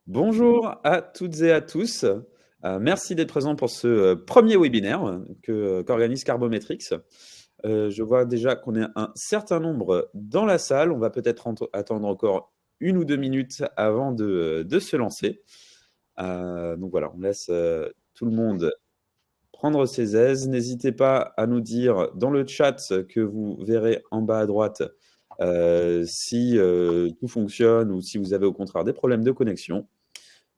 Bonjour à toutes et à tous. Merci d'être présents pour ce premier webinaire qu'organise Carbometrix. Je vois déjà qu'on est un certain nombre dans la salle. On va peut-être attendre encore 1 ou 2 minutes avant de se lancer. Donc voilà, on laisse tout le monde prendre ses aises. N'hésitez pas à nous dire dans le chat que vous verrez en bas à droite si tout fonctionne ou si vous avez au contraire des problèmes de connexion.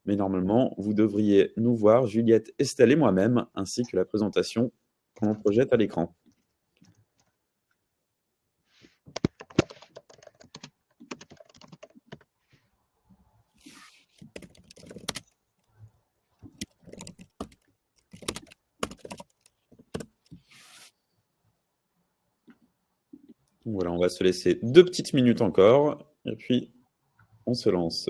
Mais normalement, vous devriez nous voir, Juliette, Estelle et moi-même, ainsi que la présentation qu'on projette à l'écran. Donc voilà, on va se laisser 2 petites minutes encore, et puis on se lance.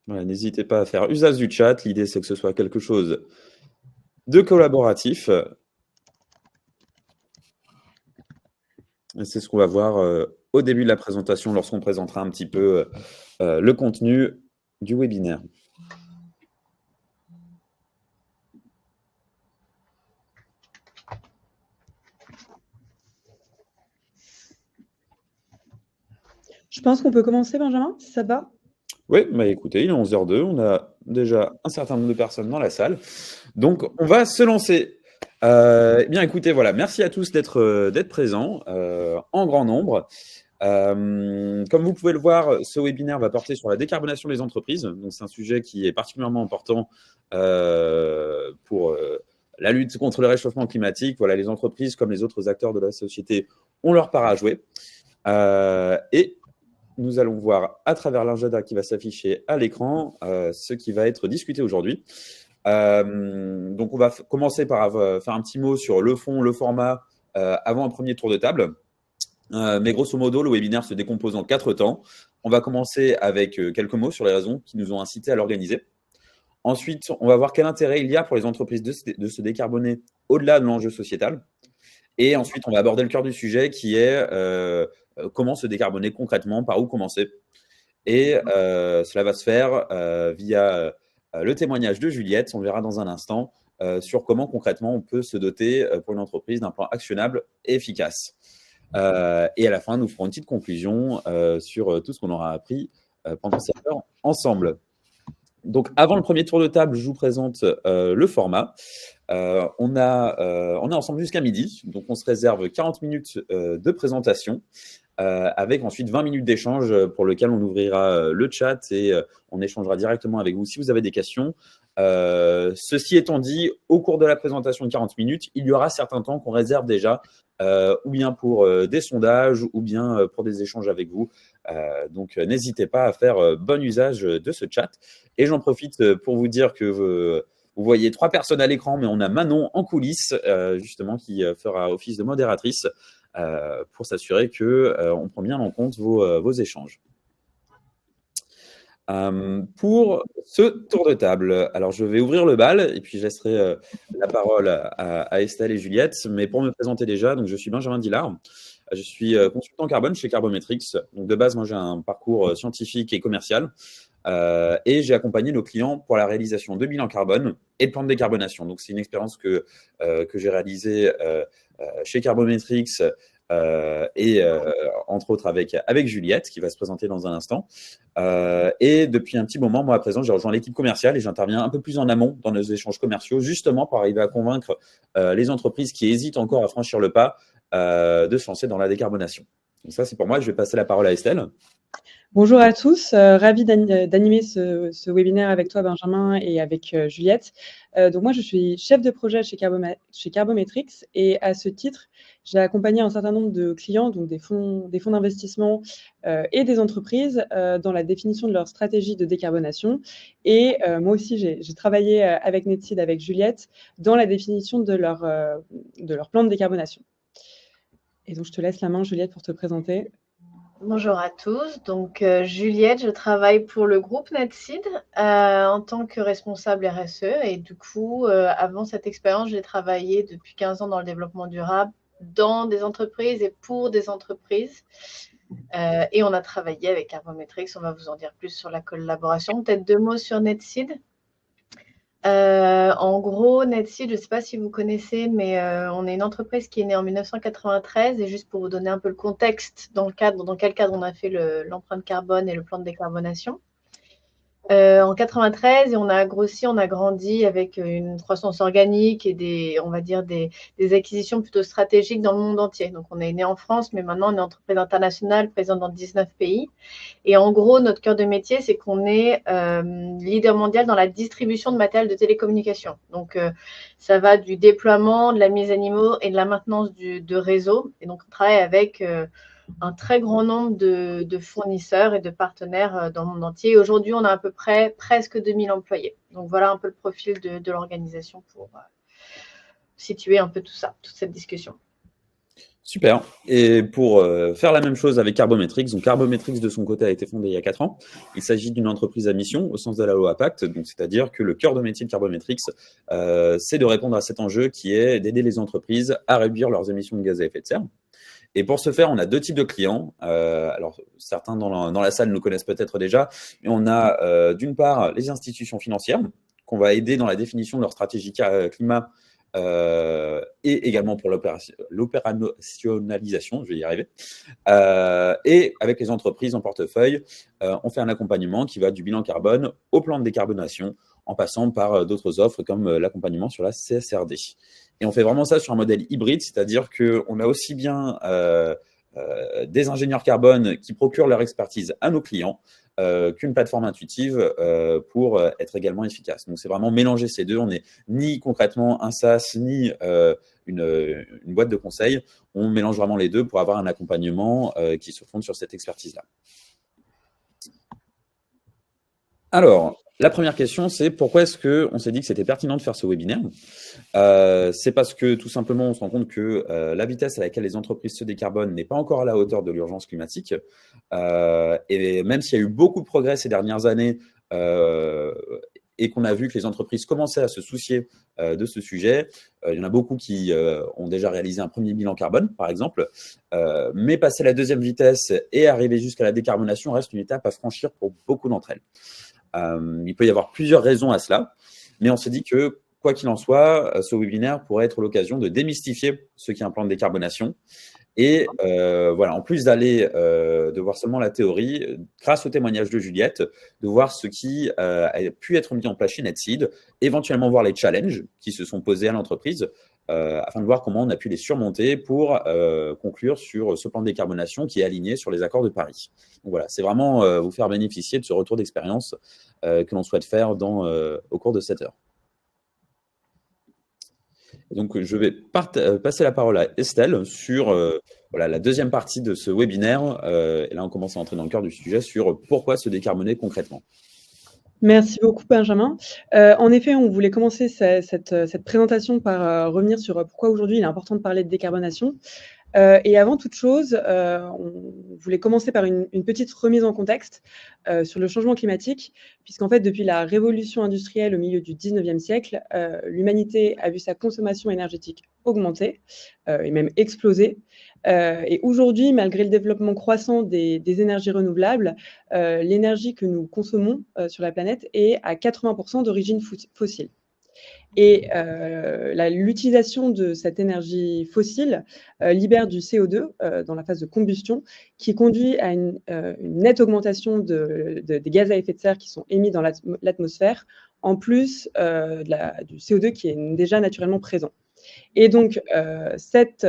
Voilà, n'hésitez pas à faire usage du chat. L'idée, c'est que ce soit quelque chose de collaboratif. Et c'est ce qu'on va voir au début de la présentation, lorsqu'on présentera un petit peu le contenu du webinaire. Je pense qu'on peut commencer, Benjamin, si ça te va. Oui, bah écoutez, il est 11h02, on a déjà un certain nombre de personnes dans la salle. Donc, on va se lancer. Eh bien, écoutez, voilà, merci à tous d'être présents en grand nombre. Comme vous pouvez le voir, ce webinaire va porter sur la décarbonation des entreprises. Donc, c'est un sujet qui est particulièrement important pour la lutte contre le réchauffement climatique. Voilà, les entreprises, comme les autres acteurs de la société, ont leur part à jouer. Et nous allons voir à travers l'agenda qui va s'afficher à l'écran ce qui va être discuté aujourd'hui. Donc, on va commencer par faire un petit mot sur le fond, le format, avant un premier tour de table. Mais grosso modo, le webinaire se décompose en 4 temps. On va commencer avec quelques mots sur les raisons qui nous ont incités à l'organiser. Ensuite, on va voir quel intérêt il y a pour les entreprises de se décarboner au-delà de l'enjeu sociétal. Et ensuite, on va aborder le cœur du sujet qui est comment se décarboner concrètement, par où commencer. Et cela va se faire via le témoignage de Juliette, on le verra dans un instant, sur comment concrètement on peut se doter pour une entreprise d'un plan actionnable et efficace. Et à la fin, nous ferons une petite conclusion sur tout ce qu'on aura appris pendant cette heure ensemble. Donc, avant le premier tour de table, je vous présente le format. On est ensemble jusqu'à midi, donc on se réserve 40 minutes de présentation. Avec ensuite 20 minutes d'échange pour lequel on ouvrira le chat et on échangera directement avec vous si vous avez des questions. Ceci étant dit, au cours de la présentation de 40 minutes, il y aura certains temps qu'on réserve déjà, ou bien pour des sondages, ou bien pour des échanges avec vous. Donc, n'hésitez pas à faire bon usage de ce chat. Et j'en profite pour vous dire que vous voyez 3 personnes à l'écran, mais on a Manon en coulisses, justement, qui fera office de modératrice pour s'assurer qu'on prend bien en compte vos échanges. Pour ce tour de table, alors je vais ouvrir le bal et puis je laisserai la parole à Estelle et Juliette. Mais pour me présenter déjà, donc je suis Benjamin Dillard. Je suis consultant carbone chez Carbometrix. Donc de base, moi j'ai un parcours scientifique et commercial. Et j'ai accompagné nos clients pour la réalisation de bilans carbone et de plans de décarbonation. Donc, c'est une expérience que j'ai réalisée chez Carbometrix et entre autres avec Juliette, qui va se présenter dans un instant. Et depuis un petit moment, moi à présent, j'ai rejoint l'équipe commerciale et j'interviens un peu plus en amont dans nos échanges commerciaux, justement pour arriver à convaincre les entreprises qui hésitent encore à franchir le pas de se lancer dans la décarbonation. Donc ça, c'est pour moi. Je vais passer la parole à Estelle. Bonjour à tous, ravie d'animer ce webinaire avec toi, Benjamin, et avec Juliette. Donc moi, je suis chef de projet chez Carbometrix et à ce titre, j'ai accompagné un certain nombre de clients, donc des fonds d'investissement et des entreprises dans la définition de leur stratégie de décarbonation. Et moi aussi, j'ai travaillé avec Netseed, avec Juliette, dans la définition de leur plan de décarbonation. Et donc, je te laisse la main, Juliette, pour te présenter. Bonjour à tous, donc Juliette, je travaille pour le groupe Netseed en tant que responsable RSE et du coup, avant cette expérience, j'ai travaillé depuis 15 ans dans le développement durable, dans des entreprises et pour des entreprises. Et on a travaillé avec Carbometrix. On va vous en dire plus sur la collaboration. Peut-être 2 mots sur Netseed. En gros, Netseed, je ne sais pas si vous connaissez, mais on est une entreprise qui est née en 1993. Et juste pour vous donner un peu le contexte, dans quel cadre on a fait l'empreinte carbone et le plan de décarbonation. En 93, et on a grossi, on a grandi avec une croissance organique et on va dire des acquisitions plutôt stratégiques dans le monde entier. Donc, on est né en France, mais maintenant, on est entreprise internationale, présente dans 19 pays. Et en gros, notre cœur de métier, c'est qu'on est leader mondial dans la distribution de matériel de télécommunication. Donc, ça va du déploiement, de la mise à niveau et de la maintenance de réseau. Et donc, on travaille avec un très grand nombre de fournisseurs et de partenaires dans le monde entier. Aujourd'hui, on a à peu près presque 2000 employés. Donc, voilà un peu le profil de l'organisation pour situer un peu tout ça, toute cette discussion. Super. Et pour faire la même chose avec Carbometrix, donc Carbometrix de son côté a été fondé il y a 4 ans. Il s'agit d'une entreprise à mission au sens de la loi Pacte, donc c'est-à-dire que le cœur de métier de Carbometrix, c'est de répondre à cet enjeu qui est d'aider les entreprises à réduire leurs émissions de gaz à effet de serre. Et pour ce faire, on a 2 types de clients. Alors, certains dans la salle nous connaissent peut-être déjà, mais on a d'une part les institutions financières qu'on va aider dans la définition de leur stratégie climat et également pour l'opérationnalisation, je vais y arriver. Et avec les entreprises en portefeuille, on fait un accompagnement qui va du bilan carbone au plan de décarbonation, en passant par d'autres offres comme l'accompagnement sur la CSRD. Et on fait vraiment ça sur un modèle hybride, c'est-à-dire qu'on a aussi bien des ingénieurs carbone qui procurent leur expertise à nos clients qu'une plateforme intuitive pour être également efficace. Donc, c'est vraiment mélanger ces deux. On n'est ni concrètement un SaaS, ni une boîte de conseil. On mélange vraiment les deux pour avoir un accompagnement qui se fonde sur cette expertise-là. Alors, la première question, c'est pourquoi est-ce qu'on s'est dit que c'était pertinent de faire ce webinaire? C'est parce que tout simplement, on se rend compte que la vitesse à laquelle les entreprises se décarbonent n'est pas encore à la hauteur de l'urgence climatique. Et même s'il y a eu beaucoup de progrès ces dernières années et qu'on a vu que les entreprises commençaient à se soucier de ce sujet, il y en a beaucoup qui ont déjà réalisé un premier bilan carbone, par exemple. Mais passer la deuxième vitesse et arriver jusqu'à la décarbonation reste une étape à franchir pour beaucoup d'entre elles. Il peut y avoir plusieurs raisons à cela, mais on s'est dit que, quoi qu'il en soit, ce webinaire pourrait être l'occasion de démystifier ce qu'est un plan de décarbonation. Et voilà, en plus de voir seulement la théorie, grâce au témoignage de Juliette, de voir ce qui a pu être mis en place chez Netseed, éventuellement voir les challenges qui se sont posés à l'entreprise, afin de voir comment on a pu les surmonter pour conclure sur ce plan de décarbonation qui est aligné sur les accords de Paris. Donc voilà, c'est vraiment vous faire bénéficier de ce retour d'expérience que l'on souhaite faire au cours de cette heure. Donc, je vais passer la parole à Estelle sur voilà, la deuxième partie de ce webinaire. Et là, on commence à entrer dans le cœur du sujet sur pourquoi se décarboner concrètement. Merci beaucoup, Benjamin. En effet, on voulait commencer cette présentation par revenir sur pourquoi aujourd'hui il est important de parler de décarbonation. Et avant toute chose, on voulait commencer par une petite remise en contexte sur le changement climatique, puisqu'en fait, depuis la révolution industrielle au milieu du 19e siècle, l'humanité a vu sa consommation énergétique augmenter et même exploser. Et aujourd'hui, malgré le développement croissant des énergies renouvelables, l'énergie que nous consommons sur la planète est à 80% d'origine fossile. Et l'utilisation de cette énergie fossile libère du CO2 dans la phase de combustion, qui conduit à une nette augmentation des gaz à effet de serre qui sont émis dans l'atmosphère, en plus du CO2 qui est déjà naturellement présent. Et donc, cette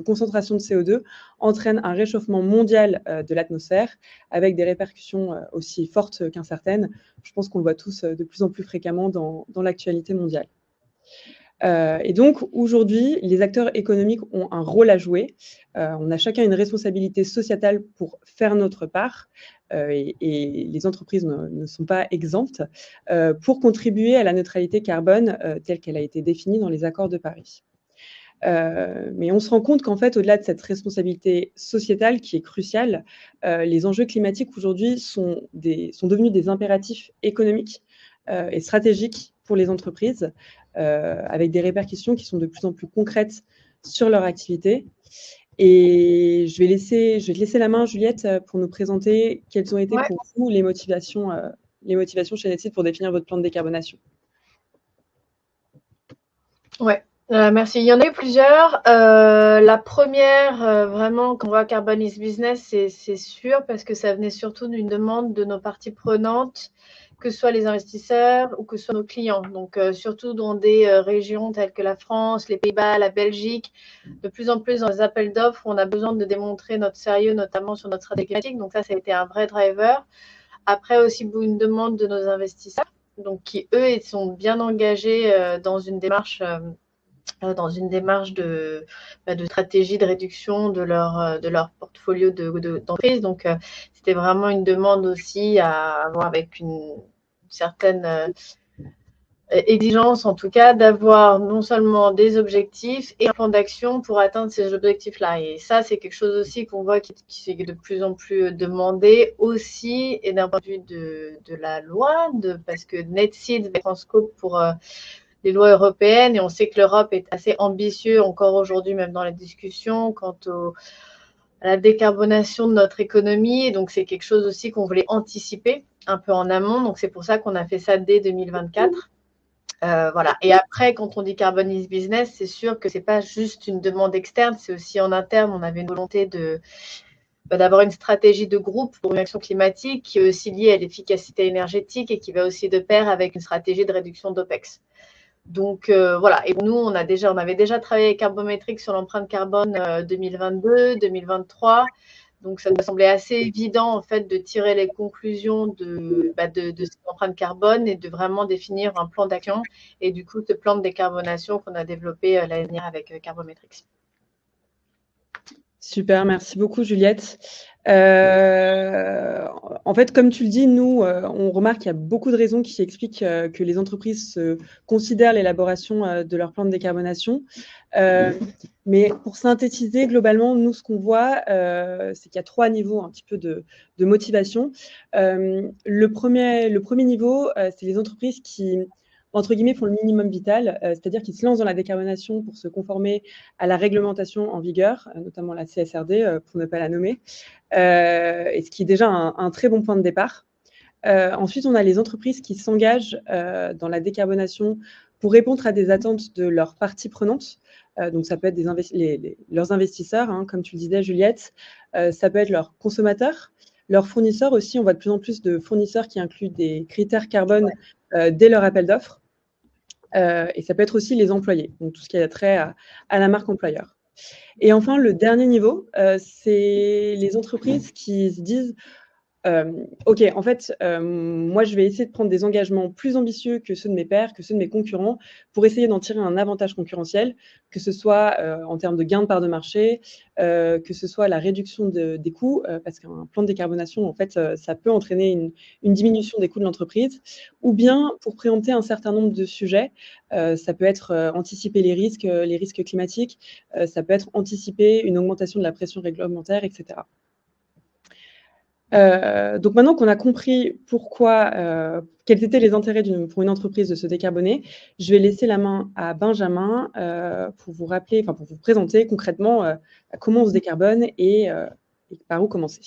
concentration de CO2 entraîne un réchauffement mondial de l'atmosphère avec des répercussions aussi fortes qu'incertaines. Je pense qu'on le voit tous de plus en plus fréquemment dans l'actualité mondiale. Et donc, aujourd'hui, les acteurs économiques ont un rôle à jouer. On a chacun une responsabilité sociétale pour faire notre part, et les entreprises ne sont pas exemptes, pour contribuer à la neutralité carbone telle qu'elle a été définie dans les accords de Paris. Mais on se rend compte qu'en fait, au-delà de cette responsabilité sociétale qui est cruciale, les enjeux climatiques aujourd'hui sont devenus des impératifs économiques et stratégiques pour les entreprises, avec des répercussions qui sont de plus en plus concrètes sur leur activité. Et je vais te laisser la main, Juliette, pour nous présenter quelles ont été pour vous les motivations chez Netseed pour définir votre plan de décarbonation. Ouais. Merci. Il y en a eu plusieurs. La première, vraiment, quand on voit Carbon is Business, c'est sûr, parce que ça venait surtout d'une demande de nos parties prenantes, que ce soit les investisseurs ou que ce soit nos clients. Donc, surtout dans des régions telles que la France, les Pays-Bas, la Belgique, de plus en plus dans les appels d'offres, on a besoin de démontrer notre sérieux, notamment sur notre stratégie climatique. Donc, ça a été un vrai driver. Après, aussi une demande de nos investisseurs, donc qui, eux, ils sont bien engagés dans une démarche de stratégie de réduction de leur portfolio d'entreprise. Donc, c'était vraiment une demande aussi à avoir avec une certaine exigence, en tout cas, d'avoir non seulement des objectifs et un plan d'action pour atteindre ces objectifs-là. Et ça, c'est quelque chose aussi qu'on voit qui est de plus en plus demandé aussi, et d'un point de vue de la loi, parce que Netseed va être en scope pour les lois européennes, et on sait que l'Europe est assez ambitieuse encore aujourd'hui, même dans les discussions, quant à la décarbonation de notre économie. Donc, c'est quelque chose aussi qu'on voulait anticiper un peu en amont. Donc, c'est pour ça qu'on a fait ça dès 2024. Voilà. Et après, quand on dit Carbon is Business, c'est sûr que ce n'est pas juste une demande externe, c'est aussi en interne. On avait une volonté d'avoir une stratégie de groupe pour une action climatique qui est aussi liée à l'efficacité énergétique et qui va aussi de pair avec une stratégie de réduction d'OPEX. Donc, voilà. Et nous, on avait déjà travaillé avec Carbometrics sur l'empreinte carbone 2022, 2023. Donc, ça nous semblait assez évident, en fait, de tirer les conclusions de cette empreinte carbone et de vraiment définir un plan d'action. Et du coup, ce plan de décarbonation qu'on a développé l'année dernière avec Carbometrics. Super, merci beaucoup, Juliette. En fait, comme tu le dis, nous, on remarque qu'il y a beaucoup de raisons qui expliquent que les entreprises considèrent l'élaboration de leur plan de décarbonation. Mais pour synthétiser, globalement, nous, ce qu'on voit, c'est qu'il y a 3 niveaux un petit peu de motivation. Le premier niveau, c'est les entreprises qui, entre guillemets, font le minimum vital, c'est-à-dire qu'ils se lancent dans la décarbonation pour se conformer à la réglementation en vigueur, notamment la CSRD, pour ne pas la nommer, et ce qui est déjà un très bon point de départ. Ensuite, on a les entreprises qui s'engagent dans la décarbonation pour répondre à des attentes de leurs parties prenantes. Donc, ça peut être leurs investisseurs, hein, comme tu le disais, Juliette. Ça peut être leurs consommateurs, leurs fournisseurs aussi. On voit de plus en plus de fournisseurs qui incluent des critères carbone dès leur appel d'offres. Et ça peut être aussi les employés, donc tout ce qui a trait à la marque employeur. Et enfin, le dernier niveau, c'est les entreprises qui se disent OK, en fait, moi, je vais essayer de prendre des engagements plus ambitieux que ceux de mes pairs, que ceux de mes concurrents, pour essayer d'en tirer un avantage concurrentiel, que ce soit en termes de gain de part de marché, que ce soit la réduction des coûts, parce qu'un plan de décarbonation, en fait, ça peut entraîner une diminution des coûts de l'entreprise, ou bien pour préempter un certain nombre de sujets. Ça peut être anticiper les risques climatiques, ça peut être anticiper une augmentation de la pression réglementaire, etc. Donc maintenant qu'on a compris quels étaient les intérêts pour une entreprise de se décarboner, je vais laisser la main à Benjamin pour vous présenter concrètement comment on se décarbone et par où commencer.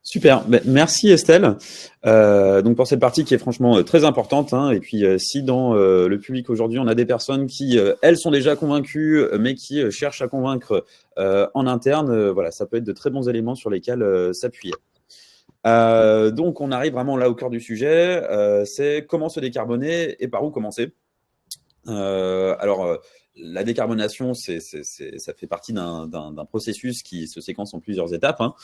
Super, merci Estelle. Donc pour cette partie qui est franchement très importante, hein, et puis si dans le public aujourd'hui on a des personnes qui elles sont déjà convaincues mais qui cherchent à convaincre en interne, voilà, ça peut être de très bons éléments sur lesquels s'appuyer. Donc on arrive vraiment là au cœur du sujet, c'est comment se décarboner et par où commencer. La décarbonation, ça fait partie d'un processus qui se séquence en plusieurs étapes, hein.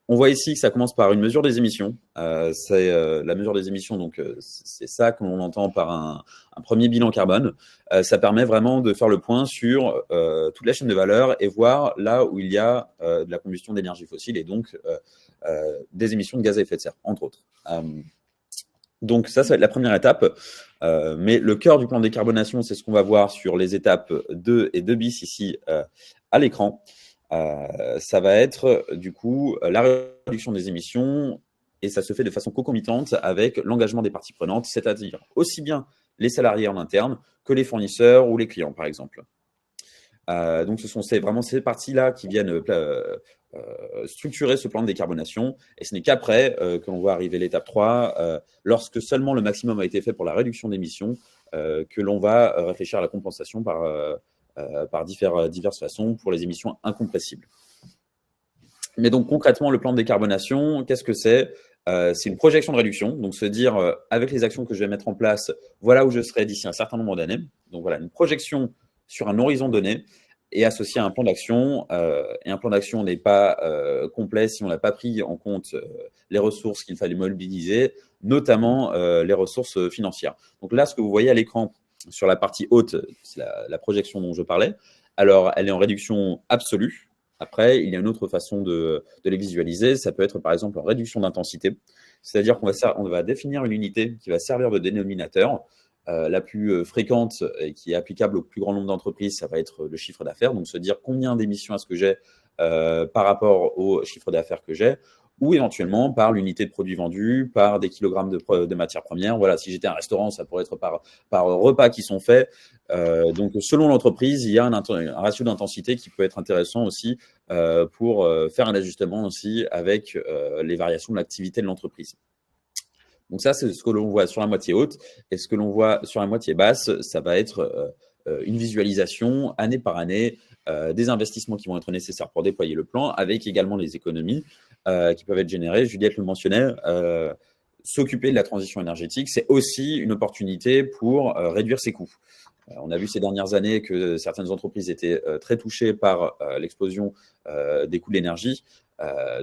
On voit ici que ça commence par une mesure des émissions. C'est la mesure des émissions, donc c'est ça que l'on entend par un premier bilan carbone. Ça permet vraiment de faire le point sur toute la chaîne de valeur et voir là où il y a de la combustion d'énergie fossile et donc des émissions de gaz à effet de serre, entre autres. Donc ça va être la première étape. Mais le cœur du plan de décarbonation, c'est ce qu'on va voir sur les étapes 2 et 2 bis ici à l'écran. Ça va être du coup la réduction des émissions et ça se fait de façon concomitante avec l'engagement des parties prenantes, c'est-à-dire aussi bien les salariés en interne que les fournisseurs ou les clients, par exemple. Donc, c'est vraiment ces parties-là qui viennent structurer ce plan de décarbonation. Et ce n'est qu'après que l'on voit arriver l'étape 3, lorsque seulement le maximum a été fait pour la réduction d'émissions, que l'on va réfléchir à la compensation par diverses façons pour les émissions incompressibles. Mais donc concrètement, le plan de décarbonation, qu'est-ce que c'est? C'est une projection de réduction, donc se dire avec les actions que je vais mettre en place, voilà où je serai d'ici un certain nombre d'années. Donc voilà, une projection sur un horizon donné et associé à un plan d'action. Et un plan d'action n'est pas complet si on n'a pas pris en compte les ressources qu'il fallait mobiliser, notamment les ressources financières. Donc là, ce que vous voyez à l'écran sur la partie haute, c'est la projection dont je parlais. Alors, elle est en réduction absolue. Après, il y a une autre façon de les visualiser. Ça peut être, par exemple, en réduction d'intensité. C'est-à-dire qu'on va définir une unité qui va servir de dénominateur. La plus fréquente et qui est applicable au plus grand nombre d'entreprises, ça va être le chiffre d'affaires. Donc, se dire combien d'émissions est-ce que j'ai par rapport au chiffre d'affaires que j'ai, ou éventuellement par l'unité de produits vendus, par des kilogrammes de matières premières. Voilà, si j'étais un restaurant, ça pourrait être par repas qui sont faits. Donc, selon l'entreprise, il y a un ratio d'intensité qui peut être intéressant aussi pour faire un ajustement aussi avec les variations de l'activité de l'entreprise. Donc ça, c'est ce que l'on voit sur la moitié haute. Et ce que l'on voit sur la moitié basse, ça va être une visualisation année par année des investissements qui vont être nécessaires pour déployer le plan, avec également les économies qui peuvent être générées. Juliette le mentionnait, s'occuper de la transition énergétique, c'est aussi une opportunité pour réduire ses coûts. On a vu ces dernières années que certaines entreprises étaient très touchées par l'explosion des coûts de l'énergie.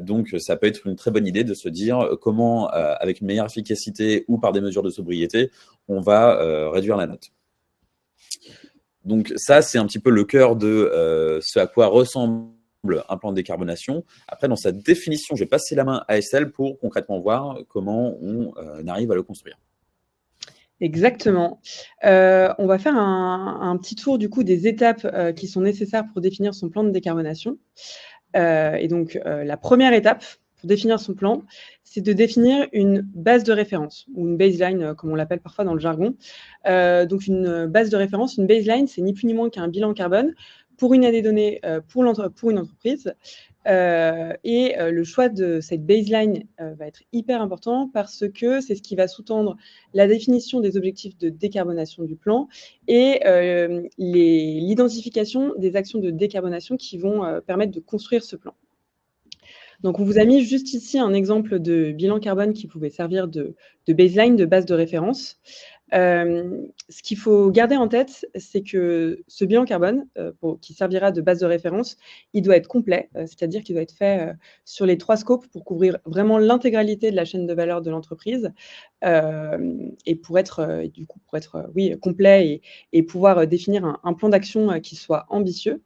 Donc, ça peut être une très bonne idée de se dire comment, avec une meilleure efficacité ou par des mesures de sobriété, on va réduire la note. Donc, ça, c'est un petit peu le cœur de ce à quoi ressemble un plan de décarbonation. Après, dans sa définition, je vais passer la main à Estelle pour concrètement voir comment on arrive à le construire. Exactement. On va faire un petit tour du coup des étapes qui sont nécessaires pour définir son plan de décarbonation. Et donc, la première étape pour définir son plan, c'est de définir une base de référence ou une baseline, comme on l'appelle parfois dans le jargon. Donc, une base de référence, une baseline, c'est ni plus ni moins qu'un bilan carbone pour une année donnée pour une entreprise. Le choix de cette baseline va être hyper important parce que c'est ce qui va sous-tendre la définition des objectifs de décarbonation du plan et l'identification des actions de décarbonation qui vont permettre de construire ce plan. Donc, on vous a mis juste ici un exemple de bilan carbone qui pouvait servir de baseline, de base de référence. Ce qu'il faut garder en tête, c'est que ce bilan carbone, qui servira de base de référence, il doit être complet, c'est-à-dire qu'il doit être fait sur les 3 scopes pour couvrir vraiment l'intégralité de la chaîne de valeur de l'entreprise et pour être complet et pouvoir définir un plan d'action qui soit ambitieux.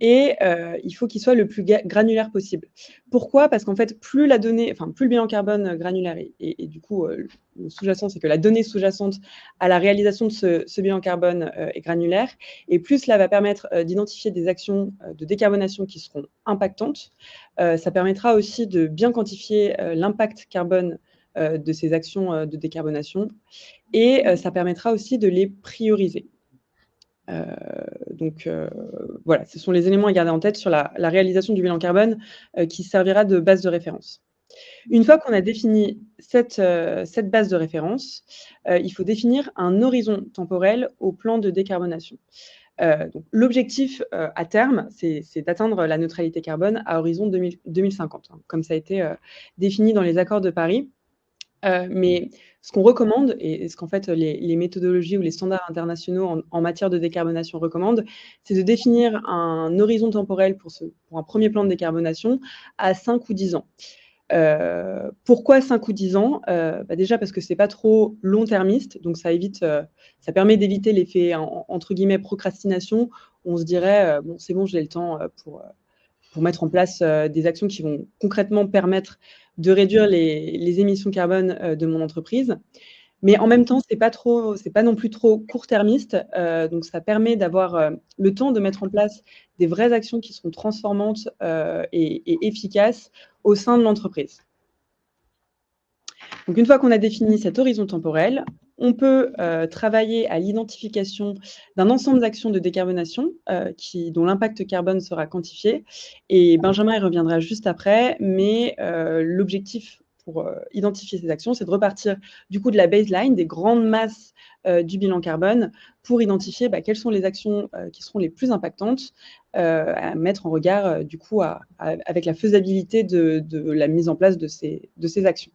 Et il faut qu'il soit le plus granulaire possible. Pourquoi? Parce qu'en fait, plus le bilan carbone granulaire et du coup, le sous-jacent, c'est que la donnée sous-jacente à la réalisation de ce bilan carbone est granulaire, et plus cela va permettre d'identifier des actions de décarbonation qui seront impactantes. Ça permettra aussi de bien quantifier l'impact carbone de ces actions de décarbonation, et ça permettra aussi de les prioriser. Voilà, ce sont les éléments à garder en tête sur la réalisation du bilan carbone qui servira de base de référence. Une fois qu'on a défini cette base de référence, il faut définir un horizon temporel au plan de décarbonation. L'objectif à terme, c'est d'atteindre la neutralité carbone à horizon 2050, comme ça a été défini dans les accords de Paris. Mais ce qu'on recommande et ce qu'en fait les méthodologies ou les standards internationaux en matière de décarbonation recommandent, c'est de définir un horizon temporel pour un premier plan de décarbonation à 5 ou 10 ans. Pourquoi 5 ou 10 ans? Déjà parce que c'est pas trop long-termiste, donc ça permet d'éviter l'effet entre guillemets procrastination. On se dirait bon, c'est bon, j'ai le temps pour mettre en place des actions qui vont concrètement permettre de réduire les émissions carbone de mon entreprise. Mais en même temps, c'est pas non plus trop court-termiste. Donc, ça permet d'avoir le temps de mettre en place des vraies actions qui seront transformantes et efficaces au sein de l'entreprise. Donc, une fois qu'on a défini cet horizon temporel, On peut travailler à l'identification d'un ensemble d'actions de décarbonation dont l'impact carbone sera quantifié. Et Benjamin y reviendra juste après, mais l'objectif pour identifier ces actions, c'est de repartir du coup de la baseline, des grandes masses du bilan carbone, pour identifier quelles sont les actions qui seront les plus impactantes à mettre en regard du coup avec la faisabilité de la mise en place de ces actions.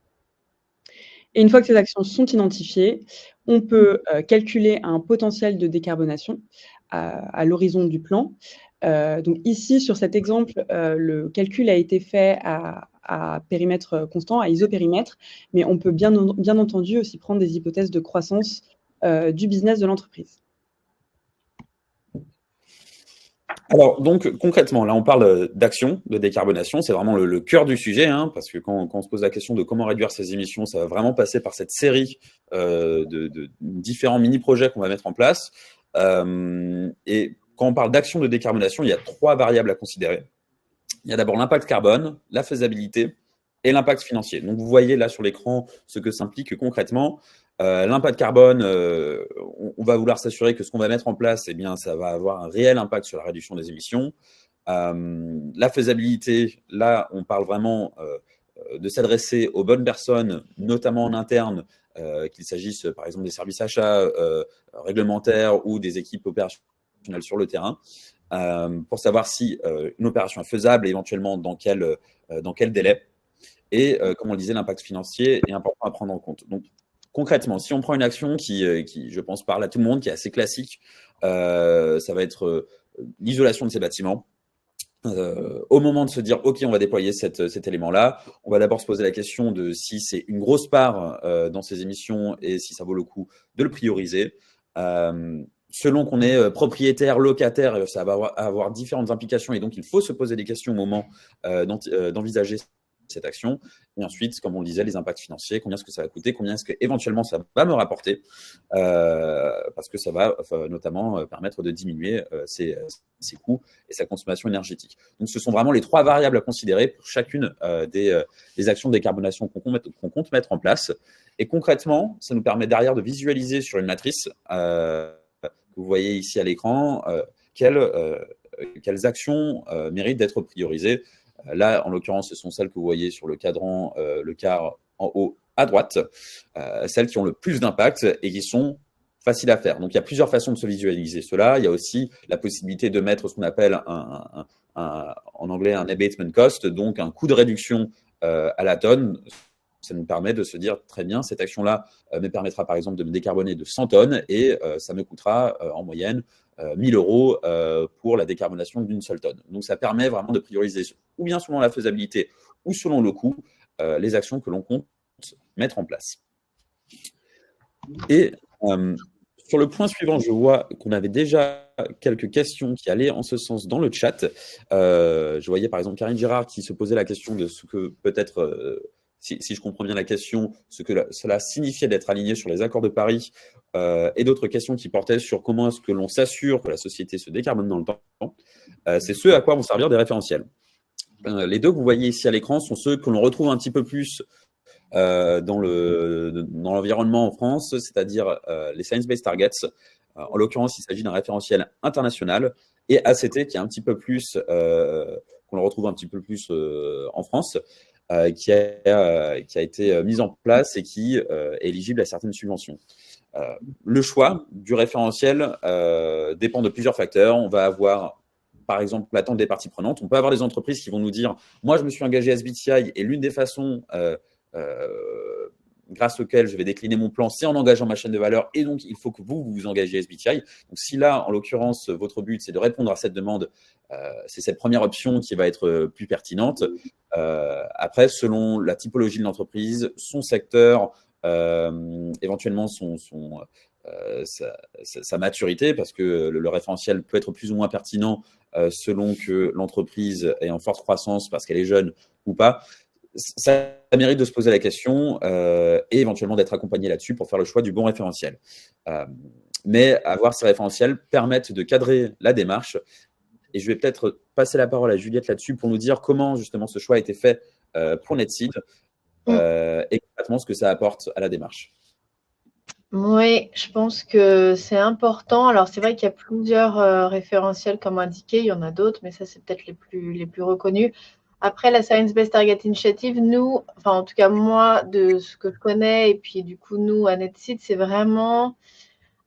Et une fois que ces actions sont identifiées, on peut calculer un potentiel de décarbonation à l'horizon du plan. Donc ici, sur cet exemple, le calcul a été fait à périmètre constant, à isopérimètre, mais on peut bien entendu aussi prendre des hypothèses de croissance du business de l'entreprise. Alors, donc, concrètement, là, on parle d'action, de décarbonation. C'est vraiment le cœur du sujet, hein, parce que quand on se pose la question de comment réduire ses émissions, ça va vraiment passer par cette série de différents mini-projets qu'on va mettre en place. Et quand on parle d'action de décarbonation, il y a 3 variables à considérer. Il y a d'abord l'impact carbone, la faisabilité et l'impact financier. Donc, vous voyez là sur l'écran ce que ça implique concrètement. L'impact carbone, on va vouloir s'assurer que ce qu'on va mettre en place, eh bien, ça va avoir un réel impact sur la réduction des émissions. La faisabilité, là, on parle vraiment de s'adresser aux bonnes personnes, notamment en interne, qu'il s'agisse par exemple des services achats réglementaires ou des équipes opérationnelles sur le terrain, pour savoir si une opération est faisable et éventuellement dans quel délai. Et comme on le disait, l'impact financier est important à prendre en compte. Donc, concrètement, si on prend une action qui, je pense, parle à tout le monde, qui est assez classique, ça va être l'isolation de ces bâtiments. Au moment de se dire, OK, on va déployer cet élément-là, on va d'abord se poser la question de si c'est une grosse part dans ces émissions et si ça vaut le coup de le prioriser. Selon qu'on est propriétaire, locataire, ça va avoir différentes implications et donc il faut se poser des questions au moment d'envisager cette action. Et ensuite, comme on le disait, les impacts financiers, combien est-ce que ça va coûter, combien est-ce que éventuellement ça va me rapporter, parce que ça va notamment permettre de diminuer ses coûts et sa consommation énergétique. Donc, ce sont vraiment les 3 variables à considérer pour chacune des actions de décarbonation qu'on compte mettre en place. Et concrètement, ça nous permet derrière de visualiser sur une matrice que vous voyez ici à l'écran quelles actions méritent d'être priorisées. Là, en l'occurrence, ce sont celles que vous voyez sur le cadran, le quart en haut à droite, celles qui ont le plus d'impact et qui sont faciles à faire. Donc, il y a plusieurs façons de se visualiser cela. Il y a aussi la possibilité de mettre ce qu'on appelle en anglais un abatement cost, donc un coût de réduction à la tonne. Ça nous permet de se dire, très bien, cette action-là me permettra par exemple de me décarboner de 100 tonnes et ça me coûtera en moyenne 1 000 € pour la décarbonation d'une seule tonne. Donc, ça permet vraiment de prioriser, ou bien selon la faisabilité, ou selon le coût, les actions que l'on compte mettre en place. Et sur le point suivant, je vois qu'on avait déjà quelques questions qui allaient en ce sens dans le chat. Je voyais par exemple Karine Girard qui se posait la question de ce que peut-être... Si je comprends bien la question, ce que cela signifiait d'être aligné sur les accords de Paris et d'autres questions qui portaient sur comment est-ce que l'on s'assure que la société se décarbone dans le temps, c'est ce à quoi vont servir des référentiels. Les 2 que vous voyez ici à l'écran sont ceux que l'on retrouve un petit peu plus dans l'environnement en France, c'est-à-dire les Science-Based Targets. En l'occurrence, il s'agit d'un référentiel international et ACT qui est un petit peu plus, qu'on le retrouve un petit peu plus en France. Qui a été mise en place et qui est éligible à certaines subventions. Le choix du référentiel dépend de plusieurs facteurs. On va avoir, par exemple, l'attente des parties prenantes. On peut avoir des entreprises qui vont nous dire « Moi, je me suis engagé à SBTI et l'une des façons grâce auxquelles je vais décliner mon plan, c'est en engageant ma chaîne de valeur et donc il faut que vous vous engagez à SBTI. » Donc, si là, en l'occurrence, votre but, c'est de répondre à cette demande, c'est cette première option qui va être plus pertinente. Après, selon la typologie de l'entreprise, son secteur, éventuellement sa maturité, parce que le référentiel peut être plus ou moins pertinent selon que l'entreprise est en forte croissance parce qu'elle est jeune ou pas. Ça mérite de se poser la question et éventuellement d'être accompagné là-dessus pour faire le choix du bon référentiel. Mais avoir ces référentiels permettent de cadrer la démarche. Et je vais peut-être passer la parole à Juliette là-dessus pour nous dire comment justement ce choix a été fait pour NetSeed et concrètement ce que ça apporte à la démarche. Oui, je pense que c'est important. Alors, c'est vrai qu'il y a plusieurs référentiels comme indiqué. Il y en a d'autres, mais ça, c'est peut-être les plus reconnus. Après, la Science Based Target Initiative, nous, enfin, en tout cas, moi, de ce que je connais, et puis du coup, nous, à NetSeed, c'est vraiment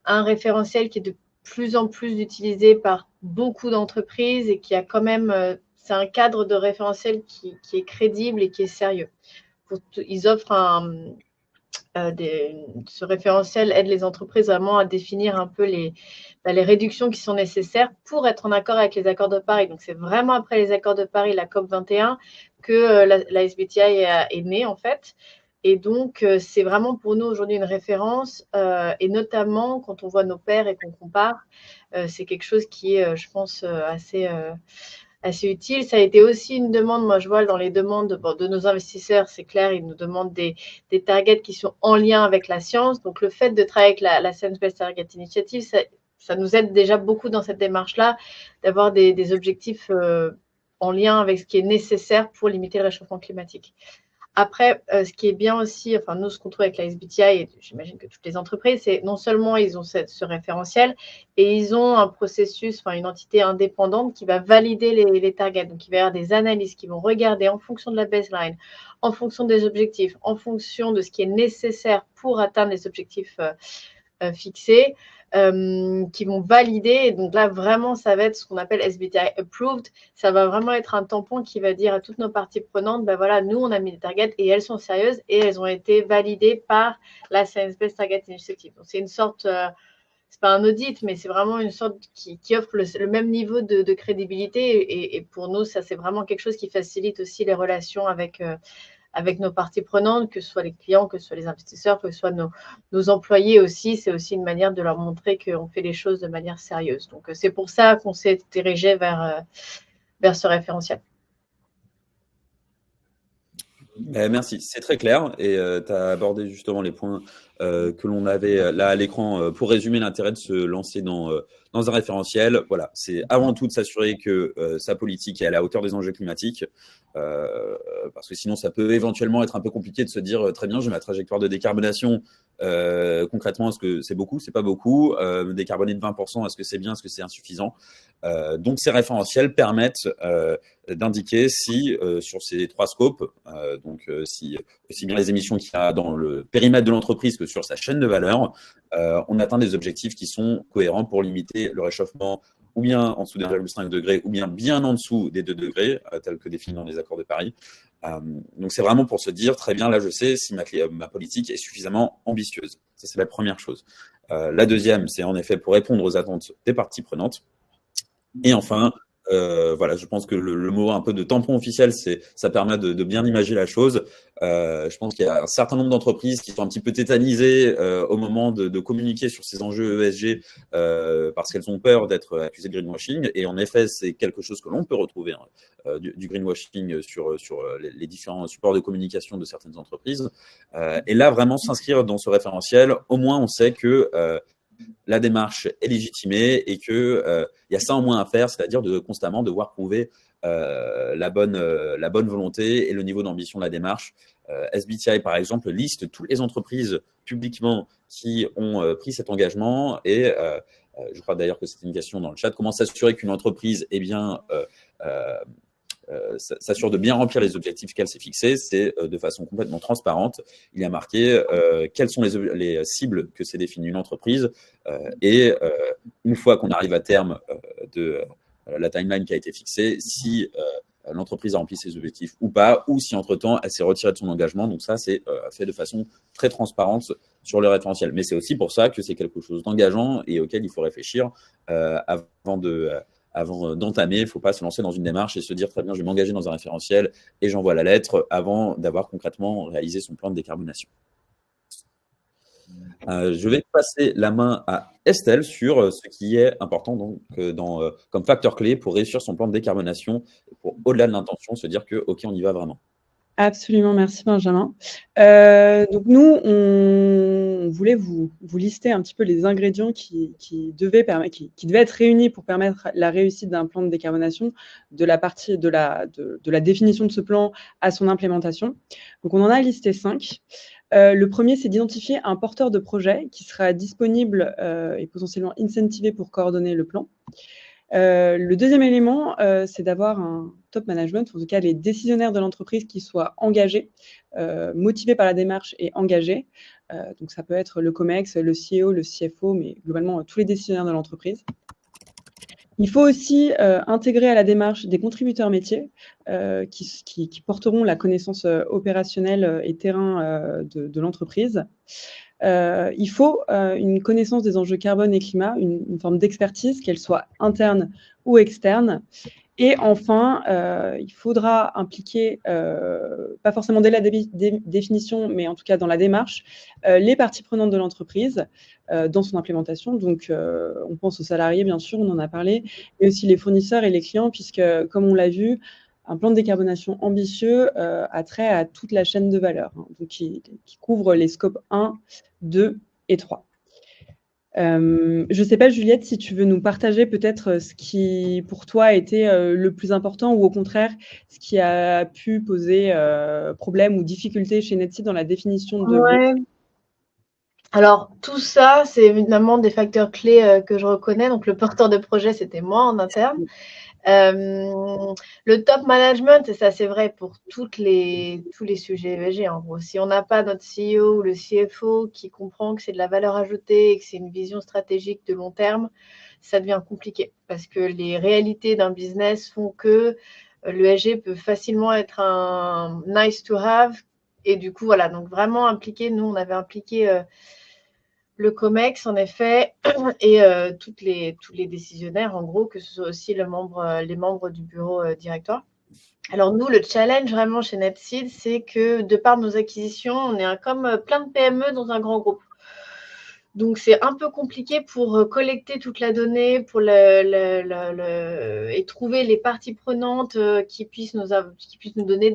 un référentiel qui est de plus en plus utilisé par beaucoup d'entreprises et qui a quand même, c'est un cadre de référentiel qui est crédible et qui est sérieux. Ils offrent ce référentiel aide les entreprises vraiment à définir un peu les réductions qui sont nécessaires pour être en accord avec les accords de Paris. Donc, c'est vraiment après les accords de Paris, la COP 21, que la SBTI est née, en fait. Et donc, c'est vraiment pour nous aujourd'hui une référence. Et notamment, quand on voit nos pairs et qu'on compare, c'est quelque chose qui est, je pense, assez utile. Ça a été aussi une demande, moi je vois dans les demandes de nos investisseurs, c'est clair, ils nous demandent des targets qui sont en lien avec la science. Donc le fait de travailler avec la Science Based Target Initiative, ça nous aide déjà beaucoup dans cette démarche-là, d'avoir des objectifs en lien avec ce qui est nécessaire pour limiter le réchauffement climatique. Après, ce qui est bien aussi, enfin nous, ce qu'on trouve avec la SBTI, et j'imagine que toutes les entreprises, c'est non seulement ils ont ce référentiel, et ils ont un processus, enfin une entité indépendante qui va valider les targets. Donc, il va y avoir des analyses qui vont regarder en fonction de la baseline, en fonction des objectifs, en fonction de ce qui est nécessaire pour atteindre les objectifs fixés, qui vont valider. Et donc là, vraiment, ça va être ce qu'on appelle SBTI Approved. Ça va vraiment être un tampon qui va dire à toutes nos parties prenantes, ben voilà, nous, on a mis des targets et elles sont sérieuses et elles ont été validées par la Science Based Target Initiative. Donc, c'est une sorte, c'est pas un audit, mais c'est vraiment une sorte qui offre le même niveau de crédibilité. Et pour nous, ça, c'est vraiment quelque chose qui facilite aussi les relations avec nos parties prenantes, que ce soit les clients, que ce soit les investisseurs, que ce soit nos employés aussi. C'est aussi une manière de leur montrer qu'on fait les choses de manière sérieuse. Donc, c'est pour ça qu'on s'est dirigé vers ce référentiel. Merci, c'est très clair et tu as abordé justement les points que l'on avait là à l'écran pour résumer l'intérêt de se lancer dans un référentiel. Voilà, c'est avant tout de s'assurer que sa politique est à la hauteur des enjeux climatiques parce que sinon ça peut éventuellement être un peu compliqué de se dire très bien, j'ai ma trajectoire de décarbonation. Concrètement, est-ce que c'est beaucoup? C'est pas beaucoup. Décarboner de 20%, est-ce que c'est bien? Est-ce que c'est insuffisant? Donc, ces référentiels permettent d'indiquer si sur ces trois scopes, donc si aussi bien les émissions qu'il y a dans le périmètre de l'entreprise que sur sa chaîne de valeur, on atteint des objectifs qui sont cohérents pour limiter le réchauffement ou bien en dessous des 1,5 degrés ou bien en dessous des 2 degrés, tels que définis dans les accords de Paris. Donc, c'est vraiment pour se dire, très bien, là, je sais si ma politique est suffisamment ambitieuse. Ça, c'est la première chose. La deuxième, c'est en effet pour répondre aux attentes des parties prenantes. Et enfin, voilà, je pense que le mot un peu de tampon officiel, ça permet de bien imager la chose. Je pense qu'il y a un certain nombre d'entreprises qui sont un petit peu tétanisées au moment de communiquer sur ces enjeux ESG parce qu'elles ont peur d'être accusées de greenwashing. Et en effet, c'est quelque chose que l'on peut retrouver, du greenwashing sur les différents supports de communication de certaines entreprises. Et là, vraiment s'inscrire dans ce référentiel, au moins on sait que la démarche est légitimée et qu'il y a ça en moins à faire, c'est-à-dire de constamment devoir prouver la bonne volonté et le niveau d'ambition de la démarche. SBTI, par exemple, liste toutes les entreprises publiquement qui ont pris cet engagement et je crois d'ailleurs que c'est une question dans le chat, comment s'assurer qu'une entreprise s'assure de bien remplir les objectifs qu'elle s'est fixés, c'est de façon complètement transparente. Il y a marqué quelles sont les cibles que s'est définies une entreprise et une fois qu'on arrive à terme de la timeline qui a été fixée, si l'entreprise a rempli ses objectifs ou pas, ou si entre-temps elle s'est retirée de son engagement. Donc ça, c'est fait de façon très transparente sur le référentiel. Mais c'est aussi pour ça que c'est quelque chose d'engageant et auquel il faut réfléchir avant d'entamer. Il ne faut pas se lancer dans une démarche et se dire très bien, je vais m'engager dans un référentiel et j'envoie la lettre avant d'avoir concrètement réalisé son plan de décarbonation. Je vais passer la main à Estelle sur ce qui est important donc, comme facteur clé pour réussir son plan de décarbonation, pour au-delà de l'intention, se dire que OK, on y va vraiment. Absolument, merci Benjamin. Donc nous, on voulait vous lister un petit peu les ingrédients qui devaient être réunis pour permettre la réussite d'un plan de décarbonation, de la définition de ce plan à son implémentation. Donc on en a listé 5. Le premier, c'est d'identifier un porteur de projet qui sera disponible et potentiellement incentivé pour coordonner le plan. Le deuxième élément, c'est d'avoir un top management, en tout cas les décisionnaires de l'entreprise qui soient engagés, motivés par la démarche et engagés. Donc ça peut être le COMEX, le CEO, le CFO, mais globalement tous les décisionnaires de l'entreprise. Il faut aussi intégrer à la démarche des contributeurs métiers qui porteront la connaissance opérationnelle et terrain de l'entreprise. Il faut une connaissance des enjeux carbone et climat, une forme d'expertise, qu'elle soit interne ou externe. Et enfin, il faudra impliquer, pas forcément dès la définition, mais en tout cas dans la démarche, les parties prenantes de l'entreprise dans son implémentation. Donc, on pense aux salariés, bien sûr, on en a parlé, mais aussi les fournisseurs et les clients, puisque, comme on l'a vu, un plan de décarbonation ambitieux a trait à toute la chaîne de valeur, hein, donc qui couvre les scopes 1, 2 et 3. Je ne sais pas, Juliette, si tu veux nous partager peut-être ce qui, pour toi, a été le plus important ou au contraire, ce qui a pu poser problème ou difficulté chez Netseed dans la définition de... Ouais. Alors, tout ça, c'est évidemment des facteurs clés que je reconnais. Donc, le porteur de projet, c'était moi en interne. Le top management, et ça c'est vrai pour tous les sujets ESG en gros. Si on n'a pas notre CEO ou le CFO qui comprend que c'est de la valeur ajoutée et que c'est une vision stratégique de long terme, ça devient compliqué parce que les réalités d'un business font que l'ESG peut facilement être un nice to have. Et du coup, voilà, donc vraiment impliqué, nous on avait impliqué le COMEX, en effet, et tous les décisionnaires, en gros, que ce soit aussi les membres du bureau directoire. Alors, nous, le challenge vraiment chez Netseed, c'est que de par nos acquisitions, on est comme plein de PME dans un grand groupe. Donc, c'est un peu compliqué pour collecter toute la donnée et trouver les parties prenantes qui puissent nous donner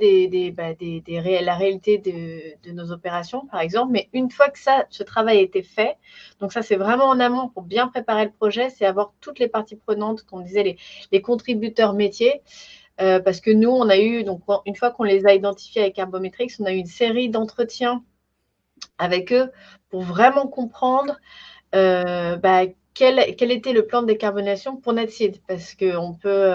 la réalité de nos opérations, par exemple. Mais une fois que ce travail a été fait, donc ça, c'est vraiment en amont pour bien préparer le projet, c'est avoir toutes les parties prenantes, qu'on disait les contributeurs métiers. Parce que nous, on a eu, donc une fois qu'on les a identifiés avec Carbometrix, on a eu une série d'entretiens avec eux pour vraiment comprendre quel était le plan de décarbonation pour Netseed. Parce qu'on peut,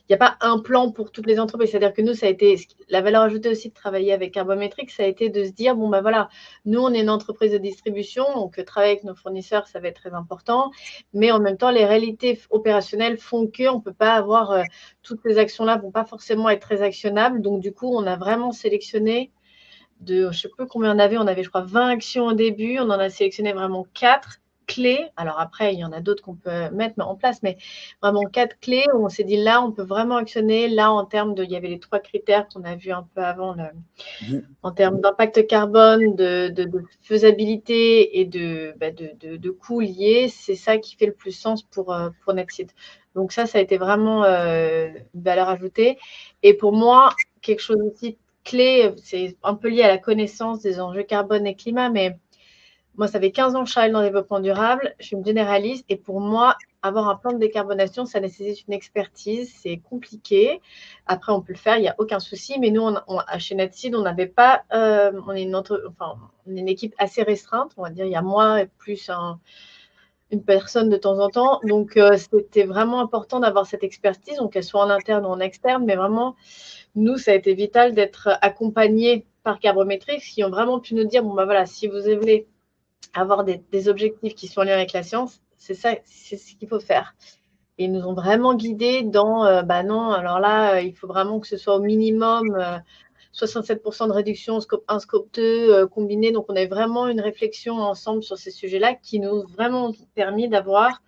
il n'y a pas un plan pour toutes les entreprises. C'est-à-dire que nous, ça a été la valeur ajoutée aussi de travailler avec Carbometrix, ça a été de se dire, bon, ben voilà, nous, on est une entreprise de distribution, donc travailler avec nos fournisseurs, ça va être très important. Mais en même temps, les réalités opérationnelles font qu'on ne peut pas avoir, toutes ces actions-là ne vont pas forcément être très actionnables. Donc, du coup, on a vraiment sélectionné je ne sais plus combien on avait, je crois 20 actions au début. On en a sélectionné vraiment 4 clés. Alors après, il y en a d'autres qu'on peut mettre en place, mais vraiment 4 clés où on s'est dit là, on peut vraiment actionner. Là, en termes il y avait les 3 critères qu'on a vus un peu avant, en termes d'impact carbone, de faisabilité et de coûts liés. C'est ça qui fait le plus sens pour Netseed. Donc ça a été vraiment une valeur ajoutée. Et pour moi, quelque chose aussi clé, c'est un peu lié à la connaissance des enjeux carbone et climat, mais moi, ça fait 15 ans que je travaille dans le développement durable, je suis une généraliste, et pour moi, avoir un plan de décarbonation, ça nécessite une expertise, c'est compliqué. Après, on peut le faire, il n'y a aucun souci, mais nous, chez Netseed, on n'avait pas, on est une équipe assez restreinte, on va dire, il y a moi et plus une personne de temps en temps, donc c'était vraiment important d'avoir cette expertise, donc qu'elle soit en interne ou en externe, mais vraiment, nous, ça a été vital d'être accompagnés par Carbometrix qui ont vraiment pu nous dire, bon, ben voilà, si vous voulez avoir des objectifs qui sont en lien avec la science, c'est ça, c'est ce qu'il faut faire. Et ils nous ont vraiment guidés dans, non, alors là, il faut vraiment que ce soit au minimum 67% de réduction scope 1, scope 2 combiné. Donc, on a vraiment une réflexion ensemble sur ces sujets-là qui nous ont vraiment permis d'avoir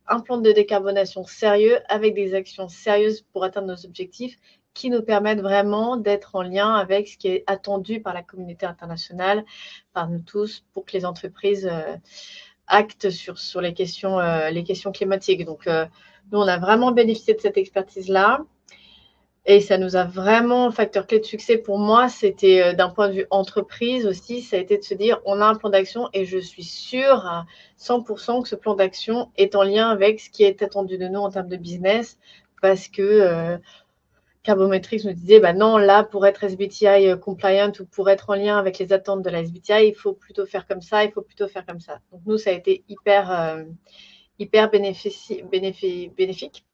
un plan de décarbonation sérieux avec des actions sérieuses pour atteindre nos objectifs qui nous permettent vraiment d'être en lien avec ce qui est attendu par la communauté internationale, par nous tous, pour que les entreprises actent sur les questions climatiques. Donc, nous, on a vraiment bénéficié de cette expertise-là. Et ça nous a vraiment, facteur clé de succès pour moi, c'était d'un point de vue entreprise aussi, ça a été de se dire, on a un plan d'action et je suis sûre à 100% que ce plan d'action est en lien avec ce qui est attendu de nous en termes de business, parce que Carbometrics nous disait, bah non, là, pour être SBTI compliant ou pour être en lien avec les attentes de la SBTI, il faut plutôt faire comme ça, il faut plutôt faire comme ça. Donc nous, ça a été hyper bénéfique.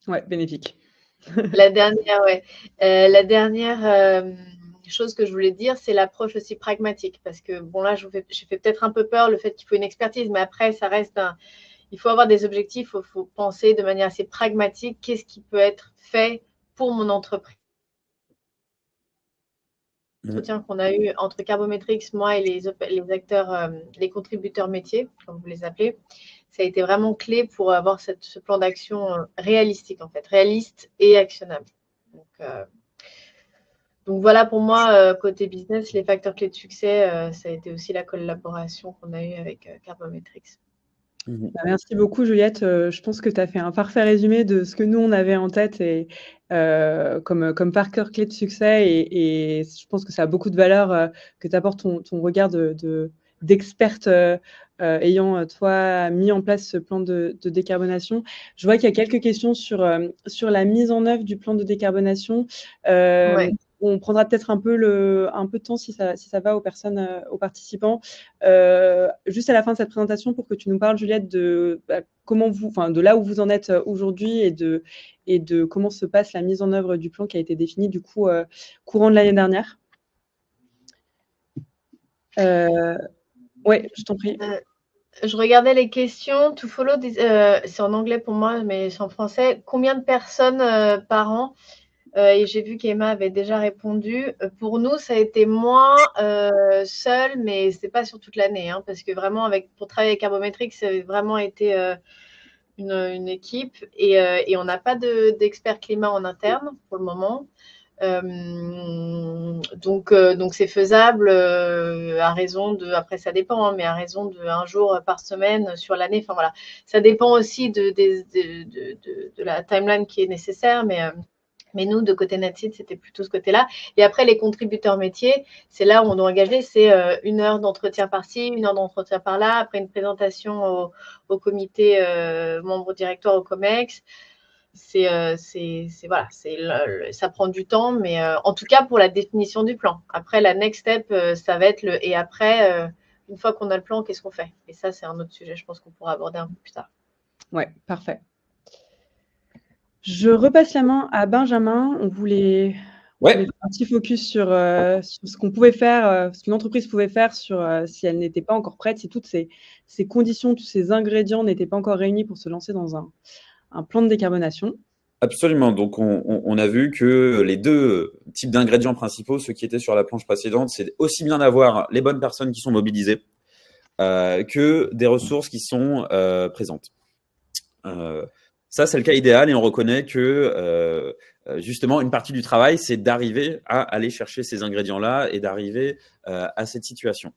Ouais, bénéfique. La dernière chose que je voulais dire, c'est l'approche aussi pragmatique. Parce que, bon, là, j'ai fait peut-être un peu peur le fait qu'il faut une expertise, mais après, ça reste il faut avoir des objectifs, il faut penser de manière assez pragmatique, qu'est-ce qui peut être fait pour mon entreprise. L'entretien qu'on a eu entre Carbometrics, moi et les acteurs, les contributeurs métiers, comme vous les appelez, ça a été vraiment clé pour avoir ce plan d'action réalistique, en fait, réaliste et actionnable. Donc voilà, pour moi, côté business, les facteurs clés de succès, ça a été aussi la collaboration qu'on a eue avec Carbometrics. Merci beaucoup, Juliette. Je pense que tu as fait un parfait résumé de ce que nous, on avait en tête et comme facteur clé de succès. Et je pense que ça a beaucoup de valeur que tu apportes ton regard d'experte ayant, toi, mis en place ce plan de décarbonation. Je vois qu'il y a quelques questions sur la mise en œuvre du plan de décarbonation. Ouais. On prendra peut-être un peu de temps si ça va aux personnes, aux participants. Juste à la fin de cette présentation, pour que tu nous parles, Juliette, de de là où vous en êtes aujourd'hui et de comment se passe la mise en œuvre du plan qui a été défini du coup courant de l'année dernière. Ouais, je t'en prie. Je regardais les questions. To follow, c'est en anglais pour moi, mais c'est en français. Combien de personnes par an et j'ai vu qu'Emma avait déjà répondu. Pour nous, ça a été moins seul, mais c'est pas sur toute l'année, hein, parce que vraiment, pour travailler avec Carbometrics, ça a vraiment été une équipe et on n'a pas d'expert climat en interne pour le moment. Donc c'est faisable à raison de, après ça dépend, hein, mais à raison de 1 jour par semaine sur l'année. Enfin voilà, ça dépend aussi de la timeline qui est nécessaire, mais nous, de côté NetSeed, c'était plutôt ce côté-là. Et après, les contributeurs métiers, c'est là où on doit engager, c'est 1 heure d'entretien par-ci, 1 heure d'entretien par-là, après une présentation au comité membre directoire, au COMEX. Voilà, ça prend du temps, mais en tout cas pour la définition du plan. Après, la next step, ça va être et après, une fois qu'on a le plan, qu'est-ce qu'on fait? Et ça, c'est un autre sujet, je pense qu'on pourra aborder un peu plus tard. Ouais, parfait. Je repasse la main à Benjamin. On voulait faire un petit focus sur ce qu'on pouvait faire, ce qu'une entreprise pouvait faire si elle n'était pas encore prête, si toutes ces conditions, tous ces ingrédients n'étaient pas encore réunis pour se lancer dans un plan de décarbonation. Absolument. Donc, on a vu que les 2 types d'ingrédients principaux, ceux qui étaient sur la planche précédente, c'est aussi bien d'avoir les bonnes personnes qui sont mobilisées que des ressources qui sont présentes. Ça, c'est le cas idéal et on reconnaît que justement, une partie du travail, c'est d'arriver à aller chercher ces ingrédients-là et d'arriver à cette situation.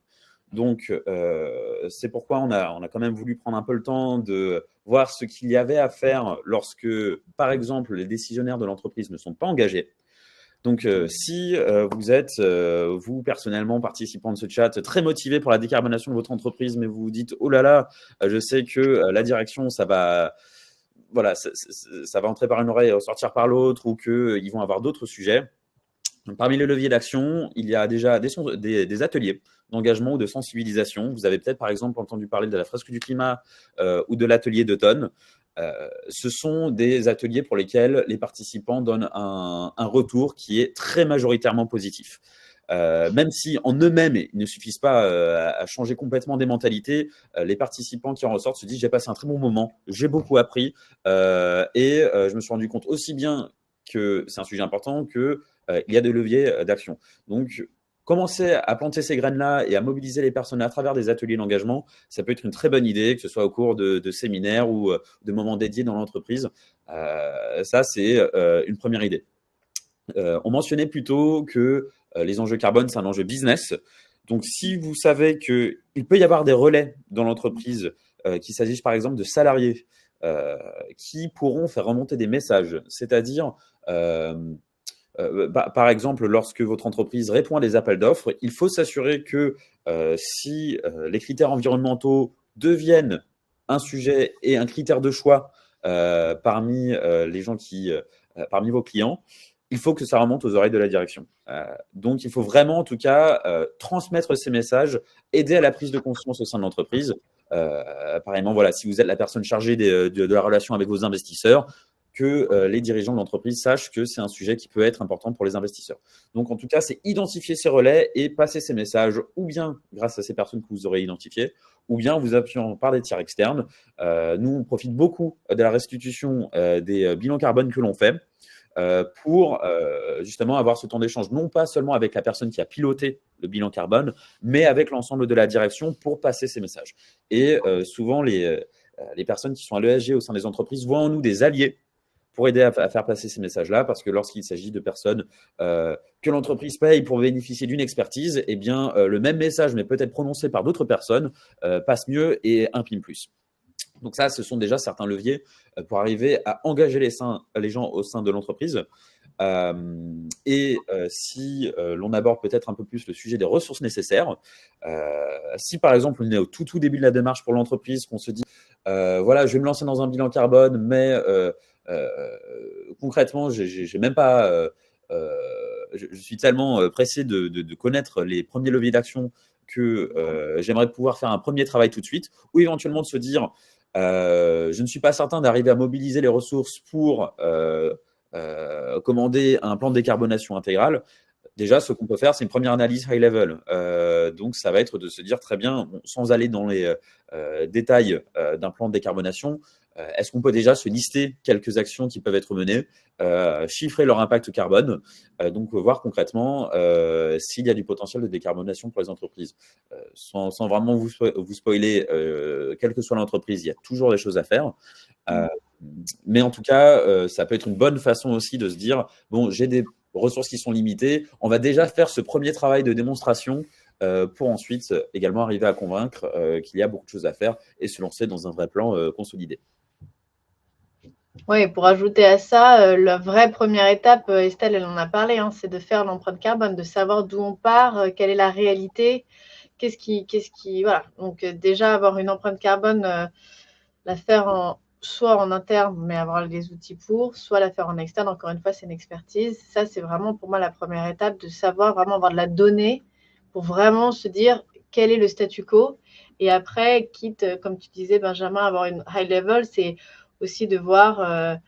Donc, c'est pourquoi on a quand même voulu prendre un peu le temps de voir ce qu'il y avait à faire lorsque, par exemple, les décisionnaires de l'entreprise ne sont pas engagés. Donc, si vous êtes, vous, personnellement, participant de ce chat, très motivé pour la décarbonation de votre entreprise, mais vous vous dites « Oh là là, je sais que la direction, ça va entrer par une oreille et ressortir par l'autre ou qu'ils vont avoir d'autres sujets ». Parmi les leviers d'action, il y a déjà des ateliers d'engagement ou de sensibilisation. Vous avez peut-être, par exemple, entendu parler de la fresque du climat ou de l'atelier d'automne. Ce sont des ateliers pour lesquels les participants donnent un retour qui est très majoritairement positif. Même si en eux-mêmes, ils ne suffisent pas à changer complètement des mentalités, les participants qui en ressortent se disent « J'ai passé un très bon moment, j'ai beaucoup appris et je me suis rendu compte aussi bien que c'est un sujet important qu'il y a des leviers d'action. » Donc, commencer à planter ces graines-là et à mobiliser les personnes à travers des ateliers d'engagement, ça peut être une très bonne idée, que ce soit au cours de séminaires ou de moments dédiés dans l'entreprise. Ça, c'est une première idée. On mentionnait plutôt que les enjeux carbone, c'est un enjeu business. Donc, si vous savez qu'il peut y avoir des relais dans l'entreprise, qu'il s'agisse par exemple de salariés qui pourront faire remonter des messages, c'est-à-dire par exemple, lorsque votre entreprise répond à des appels d'offres, il faut s'assurer que si les critères environnementaux deviennent un sujet et un critère de choix parmi les gens qui parmi vos clients, il faut que ça remonte aux oreilles de la direction. Donc, il faut vraiment, en tout cas, transmettre ces messages, aider à la prise de conscience au sein de l'entreprise. Pareillement, voilà, si vous êtes la personne chargée de la relation avec vos investisseurs, que les dirigeants de l'entreprise sachent que c'est un sujet qui peut être important pour les investisseurs. Donc, en tout cas, c'est identifier ces relais et passer ces messages, ou bien grâce à ces personnes que vous aurez identifiées, ou bien vous appuyant par des tiers externes. Nous, on profite beaucoup de la restitution des bilans carbone que l'on fait pour justement avoir ce temps d'échange, non pas seulement avec la personne qui a piloté le bilan carbone, mais avec l'ensemble de la direction pour passer ces messages. Et souvent, les personnes qui sont à l'ESG au sein des entreprises voient en nous des alliés pour aider à faire passer ces messages-là, parce que lorsqu'il s'agit de personnes que l'entreprise paye pour bénéficier d'une expertise, eh bien, le même message, mais peut-être prononcé par d'autres personnes, passe mieux et imprime plus. Donc ça, ce sont déjà certains leviers pour arriver à engager les gens au sein de l'entreprise. Si l'on aborde peut-être un peu plus le sujet des ressources nécessaires, si par exemple on est au tout début de la démarche pour l'entreprise, qu'on se dit, voilà, je vais me lancer dans un bilan carbone, mais concrètement, j'ai même pas, je suis tellement pressé de connaître les premiers leviers d'action que j'aimerais pouvoir faire un premier travail tout de suite, ou éventuellement de se dire, je ne suis pas certain d'arriver à mobiliser les ressources pour commander un plan de décarbonation intégrale. Déjà, ce qu'on peut faire, c'est une première analyse high level. Donc, ça va être de se dire très bien, bon, sans aller dans les détails d'un plan de décarbonation, est-ce qu'on peut déjà se lister quelques actions qui peuvent être menées, chiffrer leur impact carbone, donc voir concrètement s'il y a du potentiel de décarbonation pour les entreprises. Sans vraiment vous spoiler, quelle que soit l'entreprise, il y a toujours des choses à faire. Mais en tout cas, ça peut être une bonne façon aussi de se dire, bon, j'ai des ressources qui sont limitées, on va déjà faire ce premier travail de démonstration pour ensuite également arriver à convaincre qu'il y a beaucoup de choses à faire et se lancer dans un vrai plan consolidé. Oui, pour ajouter à ça, la vraie première étape, Estelle, elle en a parlé, hein, c'est de faire l'empreinte carbone, de savoir d'où on part, quelle est la réalité, voilà. Donc déjà avoir une empreinte carbone, la faire soit en interne, mais avoir les outils pour, soit la faire en externe. Encore une fois, c'est une expertise. Ça, c'est vraiment pour moi la première étape, de savoir vraiment avoir de la donnée pour vraiment se dire quel est le statu quo. Et après, quitte, comme tu disais, Benjamin, avoir une high level, c'est aussi de voir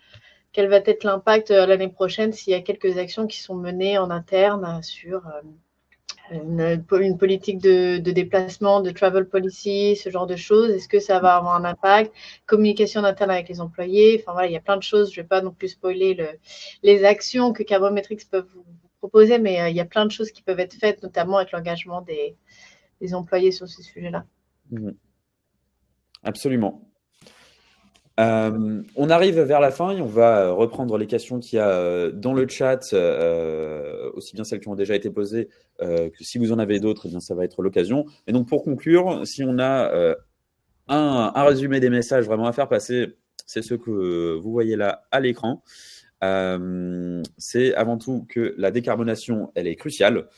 quel va être l'impact l'année prochaine s'il y a quelques actions qui sont menées en interne sur une politique de déplacement, de travel policy, ce genre de choses. Est-ce que ça va avoir un impact? Communication interne avec les employés. Enfin voilà, il y a plein de choses. Je ne vais pas non plus spoiler les actions que Carbometrics peuvent vous proposer, mais il y a plein de choses qui peuvent être faites, notamment avec l'engagement des employés sur ces sujets-là. Absolument. On arrive vers la fin et on va reprendre les questions qu'il y a dans le chat, aussi bien celles qui ont déjà été posées que si vous en avez d'autres, eh bien, ça va être l'occasion. Et donc pour conclure, si on a un résumé des messages vraiment à faire passer, c'est ce que vous voyez là à l'écran. C'est avant tout que la décarbonation, elle est cruciale.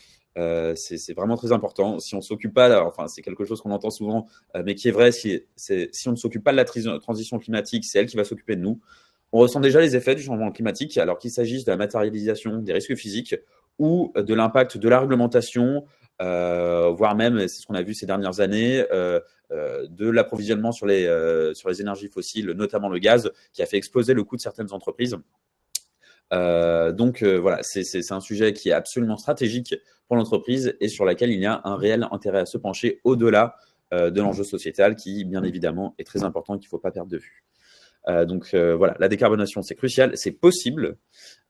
C'est vraiment très important. Si on ne s'occupe pas, enfin, c'est quelque chose qu'on entend souvent, mais qui est vrai, si on ne s'occupe pas de la transition climatique, c'est elle qui va s'occuper de nous. On ressent déjà les effets du changement climatique, alors qu'il s'agisse de la matérialisation des risques physiques ou de l'impact de la réglementation, voire même, c'est ce qu'on a vu ces dernières années, de l'approvisionnement sur les énergies fossiles, notamment le gaz, qui a fait exploser le coût de certaines entreprises. Donc voilà, c'est un sujet qui est absolument stratégique pour l'entreprise et sur laquelle il y a un réel intérêt à se pencher au-delà de l'enjeu sociétal qui, bien évidemment, est très important et qu'il ne faut pas perdre de vue. Donc voilà, la décarbonation, c'est crucial, c'est possible.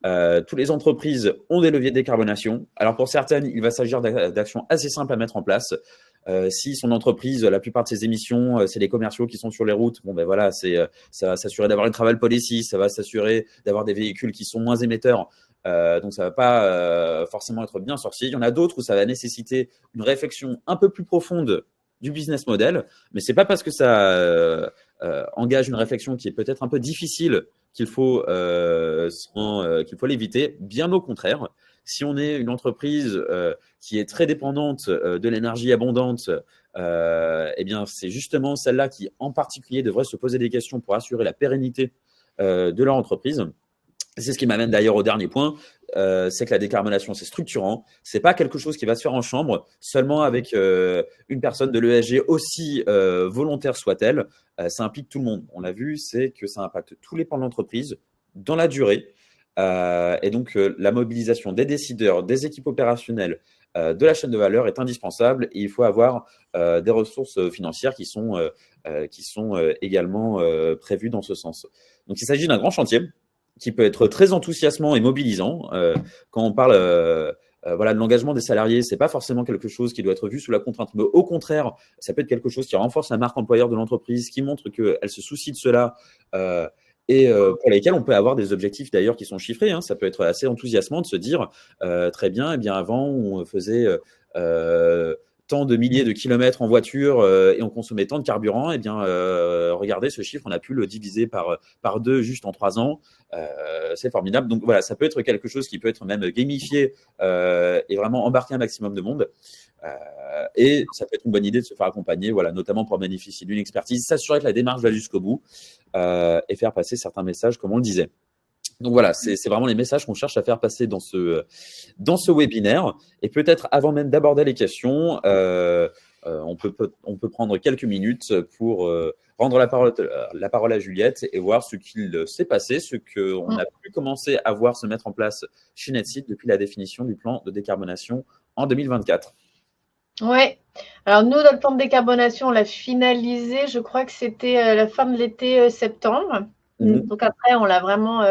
Toutes les entreprises ont des leviers de décarbonation. Alors pour certaines, il va s'agir d'actions assez simples à mettre en place. Si son entreprise, la plupart de ses émissions, c'est les commerciaux qui sont sur les routes, bon ben voilà, ça va s'assurer d'avoir une travel policy, ça va s'assurer d'avoir des véhicules qui sont moins émetteurs. Donc ça va pas forcément être bien sorcier. Il y en a d'autres où ça va nécessiter une réflexion un peu plus profonde du business model, mais c'est pas parce que ça engage une réflexion qui est peut-être un peu difficile qu'il faut l'éviter. Bien au contraire, si on est une entreprise qui est très dépendante de l'énergie abondante, eh bien c'est justement celle-là qui en particulier devrait se poser des questions pour assurer la pérennité de leur entreprise. C'est ce qui m'amène d'ailleurs au dernier point, c'est que la décarbonation, c'est structurant. C'est pas quelque chose qui va se faire en chambre, seulement avec une personne de l'ESG, aussi volontaire soit-elle. Ça implique tout le monde. On l'a vu, c'est que ça impacte tous les pans de l'entreprise dans la durée. Et donc, la mobilisation des décideurs, des équipes opérationnelles, de la chaîne de valeur est indispensable. Et il faut avoir des ressources financières qui sont également prévues dans ce sens. Donc, il s'agit d'un grand chantier qui peut être très enthousiasmant et mobilisant. Quand on parle de l'engagement des salariés, c'est pas forcément quelque chose qui doit être vu sous la contrainte, mais au contraire, ça peut être quelque chose qui renforce la marque employeur de l'entreprise, qui montre qu'elle se soucie de cela, et pour lesquels on peut avoir des objectifs d'ailleurs qui sont chiffrés. Ça peut être assez enthousiasmant de se dire très bien, eh bien avant on faisait tant de milliers de kilomètres en voiture et on consommait tant de carburant, eh bien regardez ce chiffre, on a pu le diviser par 2 juste en 3 ans. C'est formidable. Donc voilà, ça peut être quelque chose qui peut être même gamifié et vraiment embarquer un maximum de monde. Et ça peut être une bonne idée de se faire accompagner, voilà, notamment pour bénéficier d'une expertise, s'assurer que la démarche va jusqu'au bout et faire passer certains messages comme on le disait. Donc voilà, c'est vraiment les messages qu'on cherche à faire passer dans ce webinaire. Et peut-être avant même d'aborder les questions, on peut prendre quelques minutes pour rendre la parole à Juliette et voir ce qu'il s'est passé, ce qu'on a pu commencer à voir se mettre en place chez Netseed depuis la définition du plan de décarbonation en 2024. Oui. Alors nous, notre plan de décarbonation, on l'a finalisé, je crois que c'était la fin de l'été septembre. Donc après, on l'a vraiment,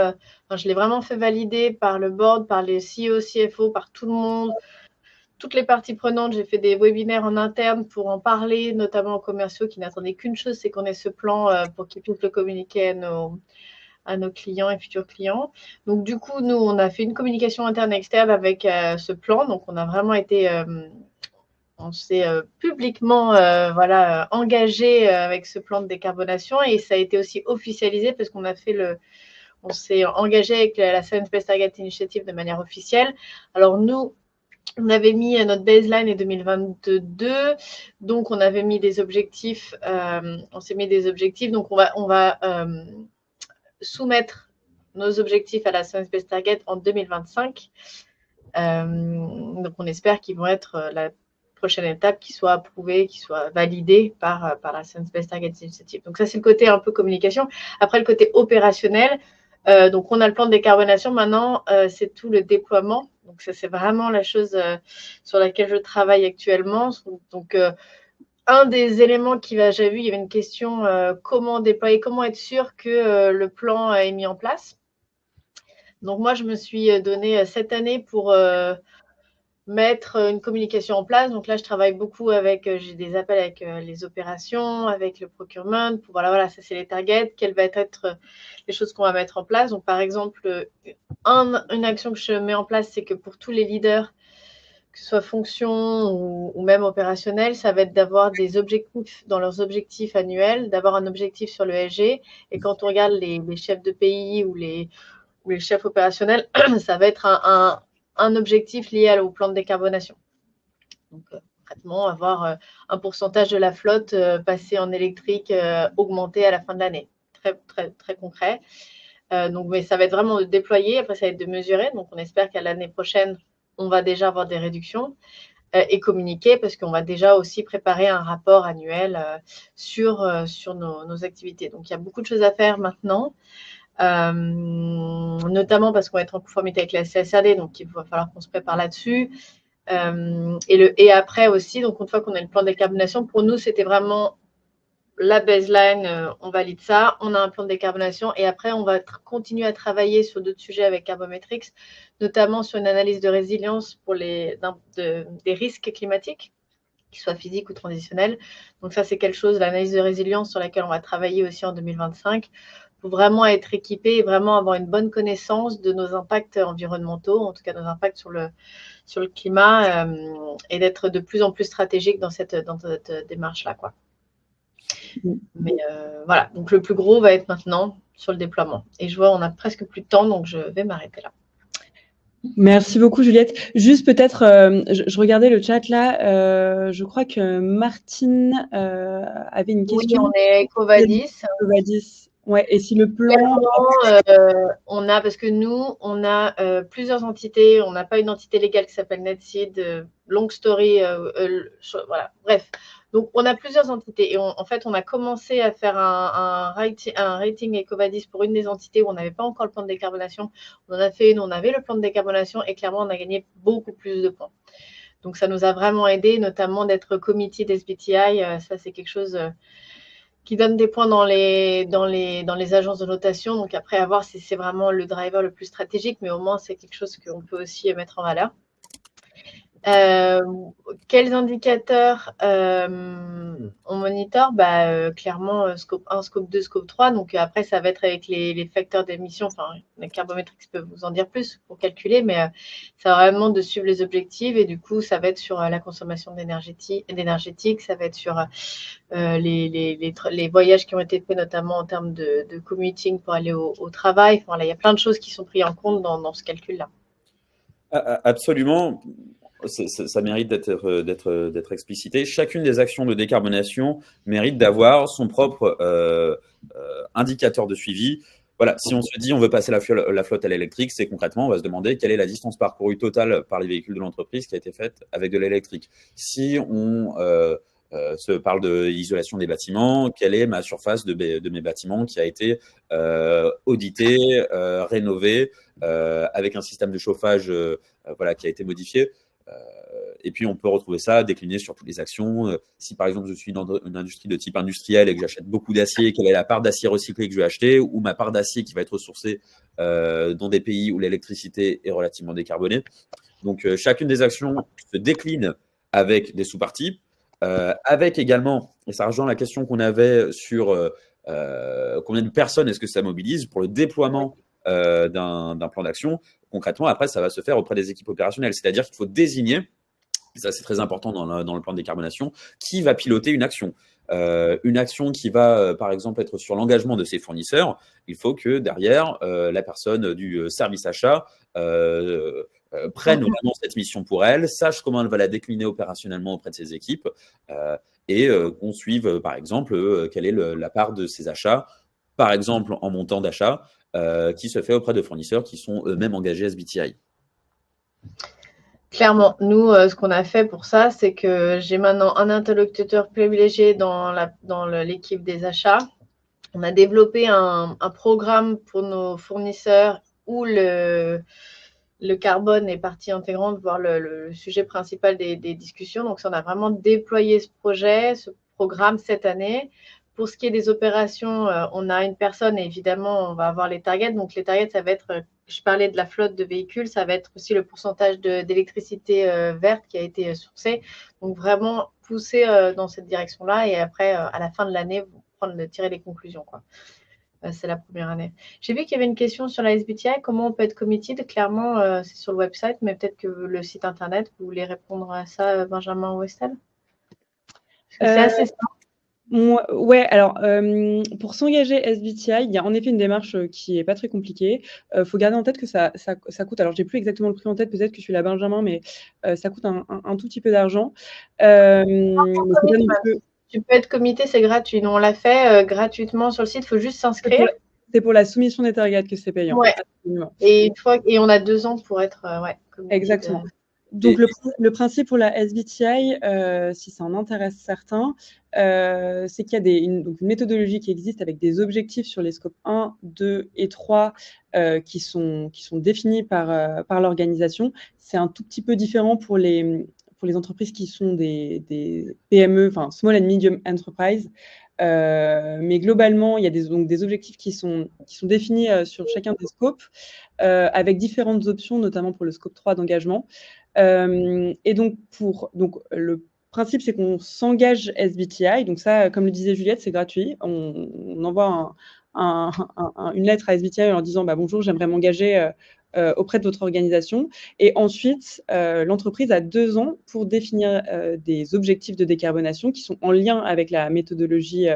je l'ai vraiment fait valider par le board, par les CEO, CFO, par tout le monde, toutes les parties prenantes. J'ai fait des webinaires en interne pour en parler, notamment aux commerciaux qui n'attendaient qu'une chose, c'est qu'on ait ce plan pour qu'ils puissent le communiquer à nos clients et futurs clients. Donc du coup, nous, on a fait une communication interne et externe avec ce plan. Donc on a vraiment été on s'est publiquement engagé avec ce plan de décarbonation et ça a été aussi officialisé parce qu'on a fait on s'est engagé avec la Science Based Targets Initiative de manière officielle. Alors nous, on avait mis notre baseline en 2022, donc on avait mis des objectifs, on s'est mis des objectifs, donc on va soumettre nos objectifs à la Science Based Target en 2025. Donc on espère qu'ils vont être la prochaine étape qui soit approuvée, qui soit validée par la Science Based Targets Initiative. Donc ça, c'est le côté un peu communication. Après, le côté opérationnel, donc on a le plan de décarbonation. Maintenant, c'est tout le déploiement. Donc ça, c'est vraiment la chose sur laquelle je travaille actuellement. Donc, un des éléments j'ai vu, il y avait une question comment déployer, comment être sûr que le plan est mis en place. Donc moi, je me suis donné cette année pour mettre une communication en place. Donc là, je travaille beaucoup j'ai des appels avec les opérations, avec le procurement, pour voilà, ça c'est les targets, quelles vont être les choses qu'on va mettre en place. Donc par exemple, une action que je mets en place, c'est que pour tous les leaders, que ce soit fonction ou même opérationnel, ça va être d'avoir des objectifs dans leurs objectifs annuels, d'avoir un objectif sur le ESG. Et quand on regarde les chefs de pays ou les chefs opérationnels, ça va être un objectif lié au plan de décarbonation. Donc, concrètement, avoir un pourcentage de la flotte passé en électrique augmenté à la fin de l'année. Très, très, très concret. Donc, mais ça va être vraiment de déployer. Après, ça va être de mesurer. Donc, on espère qu'à l'année prochaine, on va déjà avoir des réductions et communiquer parce qu'on va déjà aussi préparer un rapport annuel sur nos activités. Donc, il y a beaucoup de choses à faire maintenant. Notamment parce qu'on va être en conformité avec la CSRD, donc il va falloir qu'on se prépare là-dessus. Et après aussi, donc une fois qu'on a le plan de décarbonation, pour nous, c'était vraiment la baseline, on valide ça, on a un plan de décarbonation et après, on va continuer à travailler sur d'autres sujets avec Carbometrics, notamment sur une analyse de résilience pour des risques climatiques, qu'ils soient physiques ou transitionnels. Donc ça, c'est quelque chose, l'analyse de résilience sur laquelle on va travailler aussi en 2025 pour vraiment être équipé et vraiment avoir une bonne connaissance de nos impacts environnementaux, en tout cas nos impacts sur le climat et d'être de plus en plus stratégique dans cette démarche-là, quoi. Mais voilà, donc le plus gros va être maintenant sur le déploiement. Et je vois, on a presque plus de temps, donc je vais m'arrêter là. Merci beaucoup, Juliette. Juste peut-être, je regardais le chat là, je crois que Martine avait une question. Oui, on est Ecovadis. Ouais, et si le plan... On a, parce que nous, on a plusieurs entités. On n'a pas une entité légale qui s'appelle NetSeed. Long story, voilà. Bref. Donc, on a plusieurs entités. Et en fait, on a commencé à faire un rating EcoVadis pour une des entités où on n'avait pas encore le plan de décarbonation. On en a fait une, on avait le plan de décarbonation et clairement, on a gagné beaucoup plus de points. Donc, ça nous a vraiment aidé, notamment d'être committee d'SBTI. Ça, c'est quelque chose qui donne des points dans les agences de notation. Donc, après, à voir si c'est vraiment le driver le plus stratégique, mais au moins, c'est quelque chose qu'on peut aussi mettre en valeur. Quels indicateurs on monitor? Clairement, scope 1, scope 2, scope 3. Donc, après, ça va être avec les facteurs d'émission. Enfin, les Carbometrics peuvent vous en dire plus pour calculer, mais ça va vraiment de suivre les objectifs. Et du coup, ça va être sur la consommation d'énergétique, ça va être sur les voyages qui ont été faits, notamment en termes de commuting pour aller au travail. Enfin, là, il y a plein de choses qui sont prises en compte dans ce calcul-là. Absolument. Ça mérite d'être explicité. Chacune des actions de décarbonation mérite d'avoir son propre indicateur de suivi. Voilà, si on se dit on veut passer la flotte à l'électrique, c'est concrètement, on va se demander quelle est la distance parcourue totale par les véhicules de l'entreprise qui a été faite avec de l'électrique. Si on se parle de l'isolation des bâtiments, quelle est ma surface de mes bâtiments qui a été auditée, rénovée, avec un système de chauffage voilà, qui a été modifié. Et puis, on peut retrouver ça décliné sur toutes les actions. Si, par exemple, je suis dans une industrie de type industriel et que j'achète beaucoup d'acier, quelle est la part d'acier recyclé que je vais acheter, ou ma part d'acier qui va être ressourcée dans des pays où l'électricité est relativement décarbonée. Donc, chacune des actions se décline avec des sous-parties, avec également, et ça rejoint la question qu'on avait sur combien de personnes est-ce que ça mobilise pour le déploiement d'un plan d'action. Concrètement, après, ça va se faire auprès des équipes opérationnelles. C'est-à-dire qu'il faut désigner, et ça c'est très important dans le plan de décarbonation, qui va piloter une action. Une action qui va, par exemple, être sur l'engagement de ses fournisseurs. Il faut que derrière, la personne du service achat prenne vraiment cette mission pour elle, sache comment elle va la décliner opérationnellement auprès de ses équipes et qu'on suive, par exemple, quelle est la part de ses achats, par exemple en montant d'achat, qui se fait auprès de fournisseurs qui sont eux-mêmes engagés SBTI. Clairement, nous, ce qu'on a fait pour ça, c'est que j'ai maintenant un interlocuteur privilégié dans l'équipe des achats. On a développé un programme pour nos fournisseurs où le carbone est partie intégrante, voire le sujet principal des discussions. Donc, on a vraiment déployé ce programme cette année. Pour ce qui est des opérations, on a une personne et évidemment, on va avoir les targets. Donc, les targets, ça va être, je parlais de la flotte de véhicules, ça va être aussi le pourcentage d'électricité verte qui a été sourcée. Donc, vraiment pousser dans cette direction-là et après, à la fin de l'année, tirer les conclusions, quoi. C'est la première année. J'ai vu qu'il y avait une question sur la SBTI. Comment on peut être committed? Clairement, c'est sur le website, mais peut-être que le site internet, vous voulez répondre à ça, Benjamin ou Estelle? C'est assez simple. Ouais, alors pour s'engager SBTI, il y a en effet une démarche qui est pas très compliquée. Faut garder en tête que ça coûte. Alors j'ai plus exactement le prix en tête, peut-être que je suis la Benjamin, mais ça coûte un tout petit peu d'argent. Tu peux être comité, c'est gratuit. Nous, on l'a fait gratuitement sur le site, il faut juste s'inscrire. C'est pour la soumission des targets que c'est payant. Ouais. Et on a 2 ans pour être comité. Exactement. Donc, le principe pour la SBTI, si ça en intéresse certains, c'est qu'il y a une méthodologie qui existe avec des objectifs sur les scopes 1, 2 et 3 qui sont définis par l'organisation. C'est un tout petit peu différent pour les entreprises qui sont des PME, enfin Small and Medium Enterprise. Mais globalement, il y a des objectifs qui sont définis sur chacun des scopes avec différentes options, notamment pour le scope 3 d'engagement. Et donc, le principe, c'est qu'on s'engage SBTI. Donc ça, comme le disait Juliette, c'est gratuit. On envoie une lettre à SBTI en leur disant bonjour, j'aimerais m'engager auprès de votre organisation. Et ensuite, l'entreprise a 2 ans pour définir des objectifs de décarbonation qui sont en lien avec la méthodologie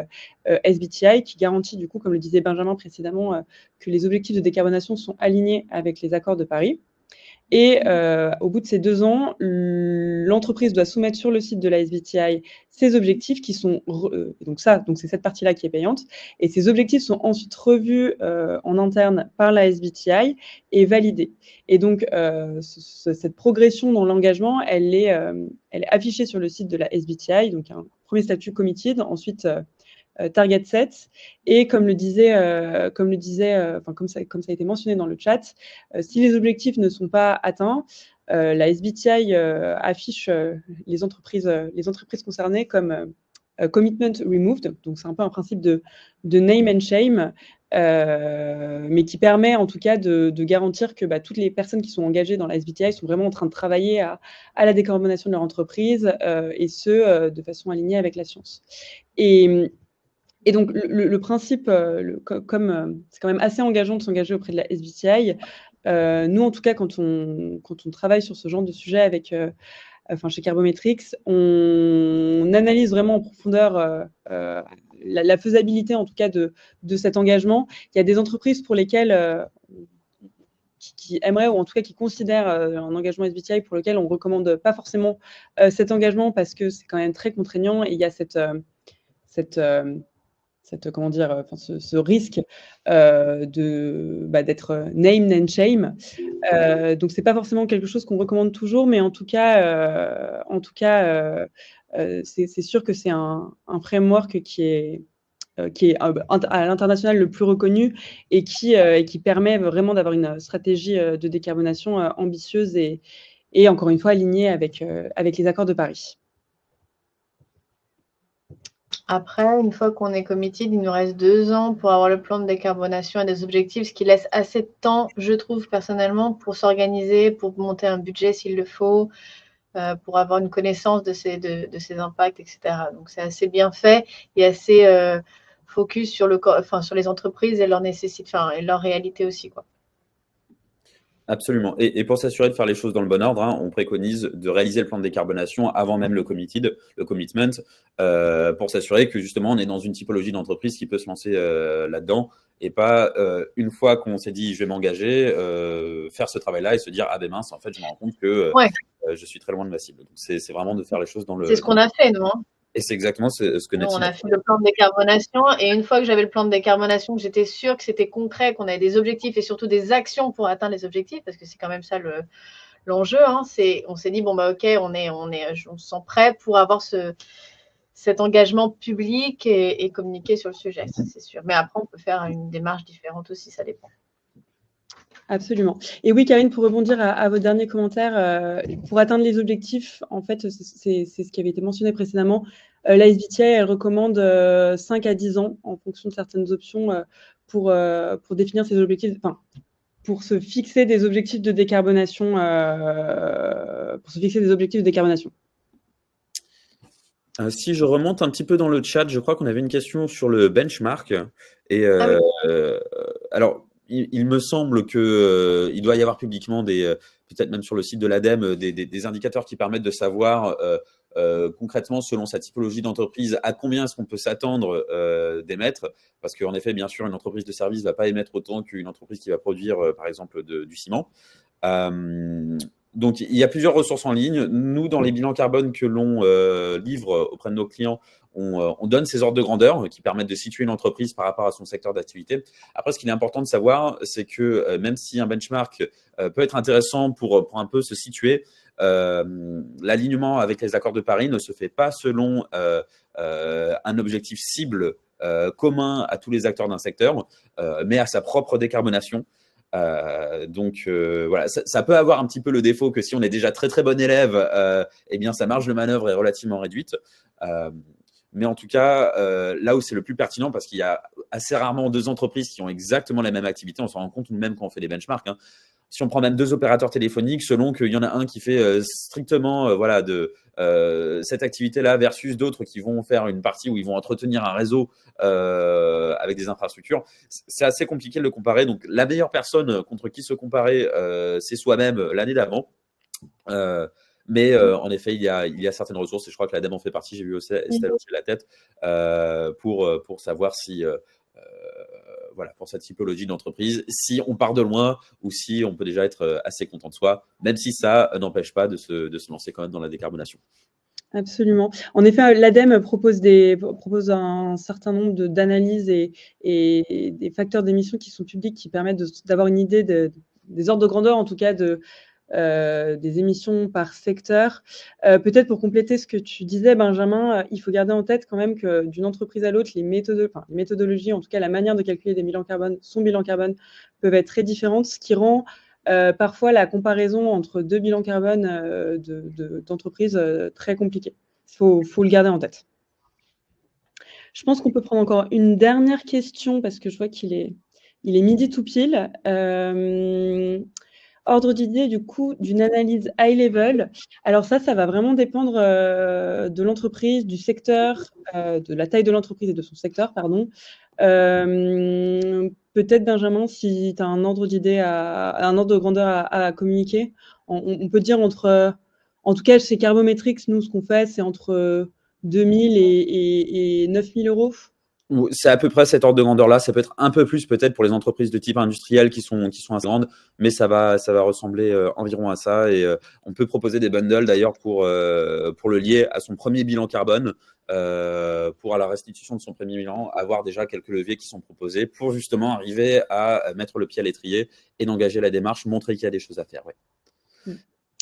SBTI, qui garantit, du coup, comme le disait Benjamin précédemment, que les objectifs de décarbonation sont alignés avec les accords de Paris. Et au bout de ces 2 ans, l'entreprise doit soumettre sur le site de la SBTi ses objectifs qui sont donc c'est cette partie-là qui est payante. Et ces objectifs sont ensuite revus en interne par la SBTi et validés. Et donc cette progression dans l'engagement, elle est affichée sur le site de la SBTi. Donc un premier statut committed, ensuite target set, et comme ça a été mentionné dans le chat, si les objectifs ne sont pas atteints, la SBTi affiche les entreprises concernées comme commitment removed. Donc c'est un peu un principe de name and shame, mais qui permet en tout cas de garantir que toutes les personnes qui sont engagées dans la SBTi sont vraiment en train de travailler à la décarbonation de leur entreprise, et ce de façon alignée avec la science. Et donc, le principe, comme c'est quand même assez engageant de s'engager auprès de la SBTi, nous, en tout cas, quand on travaille sur ce genre de sujet avec, chez Carbometrix, on analyse vraiment en profondeur la faisabilité, en tout cas, de cet engagement. Il y a des entreprises pour lesquelles qui aimeraient, ou en tout cas qui considèrent un engagement SBTi pour lequel on ne recommande pas forcément cet engagement parce que c'est quand même très contraignant, et il y a ce risque d'être named and shame. Donc c'est pas forcément quelque chose qu'on recommande toujours, mais en tout cas, c'est sûr que c'est un framework qui est à l'international le plus reconnu, et qui permet vraiment d'avoir une stratégie de décarbonation ambitieuse et encore une fois alignée avec les accords de Paris. Après, une fois qu'on est committed, il nous reste 2 ans pour avoir le plan de décarbonation et des objectifs, ce qui laisse assez de temps, je trouve personnellement, pour s'organiser, pour monter un budget s'il le faut, pour avoir une connaissance de ces impacts, etc. Donc c'est assez bien fait et assez focus sur les entreprises et leurs nécessités, et leur réalité aussi, quoi. Absolument. Et pour s'assurer de faire les choses dans le bon ordre, on préconise de réaliser le plan de décarbonation avant même le commitment, pour s'assurer que justement on est dans une typologie d'entreprise qui peut se lancer là-dedans, et pas une fois qu'on s'est dit je vais m'engager, faire ce travail-là et se dire ah ben mince, en fait je me rends compte que je suis très loin de ma cible. Donc c'est vraiment de faire les choses dans le... C'est ce qu'on a fait, nous. Et c'est exactement ce que nous, on a fait le plan de décarbonation, et une fois que j'avais le plan de décarbonation, que j'étais sûre que c'était concret, qu'on avait des objectifs et surtout des actions pour atteindre les objectifs, parce que c'est quand même ça l'enjeu. On s'est dit ok, on se sent prêt pour avoir cet engagement public et communiquer sur le sujet, ça c'est sûr. Mais après, on peut faire une démarche différente aussi, ça dépend. Absolument. Et oui, Karine, pour rebondir à votre dernier commentaire, pour atteindre les objectifs, en fait, c'est ce qui avait été mentionné précédemment. La SBTi, elle recommande 5 à 10 ans en fonction de certaines options pour définir ses objectifs, pour se fixer des objectifs de décarbonation. Si je remonte un petit peu dans le chat, je crois qu'on avait une question sur le benchmark. Et alors, il me semble qu'il doit y avoir publiquement peut-être même sur le site de l'ADEME, des indicateurs qui permettent de savoir concrètement, selon sa typologie d'entreprise, à combien est-ce qu'on peut s'attendre d'émettre. Parce qu'en effet, bien sûr, une entreprise de service ne va pas émettre autant qu'une entreprise qui va produire, par exemple, du ciment. Donc, il y a plusieurs ressources en ligne. Nous, dans les bilans carbone que l'on livre auprès de nos clients, on donne ces ordres de grandeur qui permettent de situer une entreprise par rapport à son secteur d'activité. Après, ce qu'il est important de savoir, c'est que même si un benchmark peut être intéressant pour un peu se situer, l'alignement avec les accords de Paris ne se fait pas selon un objectif cible commun à tous les acteurs d'un secteur, mais à sa propre décarbonation. Donc voilà, ça peut avoir un petit peu le défaut que si on est déjà très très bon élève, eh bien sa marge de manœuvre est relativement réduite. Mais en tout cas, là où c'est le plus pertinent, parce qu'il y a assez rarement 2 entreprises qui ont exactement la même activité, on s'en rend compte nous-mêmes quand on fait des benchmarks. Si on prend même 2 opérateurs téléphoniques, selon qu'il y en a un qui fait strictement cette activité-là versus d'autres qui vont faire une partie où ils vont entretenir un réseau avec des infrastructures, c'est assez compliqué de le comparer. Donc, la meilleure personne contre qui se comparer, c'est soi-même l'année d'avant. Mais en effet, il y a certaines ressources, et je crois que l'ADEME en fait partie, j'ai vu aussi Estelle hocher la tête, pour savoir si voilà, pour cette typologie d'entreprise, si on part de loin ou si on peut déjà être assez content de soi, même si ça n'empêche pas de se lancer quand même dans la décarbonation. Absolument. En effet, l'ADEME propose un certain nombre d'analyses et des facteurs d'émission qui sont publics, qui permettent d'avoir une idée des ordres de grandeur, en tout cas, des émissions par secteur. Peut-être pour compléter ce que tu disais, Benjamin, il faut garder en tête quand même que d'une entreprise à l'autre, les méthodologies, en tout cas la manière de calculer son bilan carbone, peuvent être très différentes, ce qui rend parfois la comparaison entre deux bilans carbone d'entreprises très compliquée. Il faut le garder en tête. Je pense qu'on peut prendre encore une dernière question parce que je vois qu'il est midi tout pile. Ordre d'idée, du coup, d'une analyse high level. Alors ça va vraiment dépendre de l'entreprise, du secteur, de la taille de l'entreprise et de son secteur, pardon. Peut-être, Benjamin, si tu as un ordre d'idée, un ordre de grandeur à communiquer, on peut dire en tout cas, chez Carbometrix, nous, ce qu'on fait, c'est entre 2000 et 9000 euros. C'est à peu près cet ordre de grandeur-là. Ça peut être un peu plus peut-être pour les entreprises de type industriel qui sont assez grandes, mais ça va ressembler environ à ça. Et on peut proposer des bundles d'ailleurs pour le lier à son premier bilan carbone, pour à la restitution de son premier bilan, avoir déjà quelques leviers qui sont proposés pour justement arriver à mettre le pied à l'étrier et d'engager la démarche, montrer qu'il y a des choses à faire. Ouais.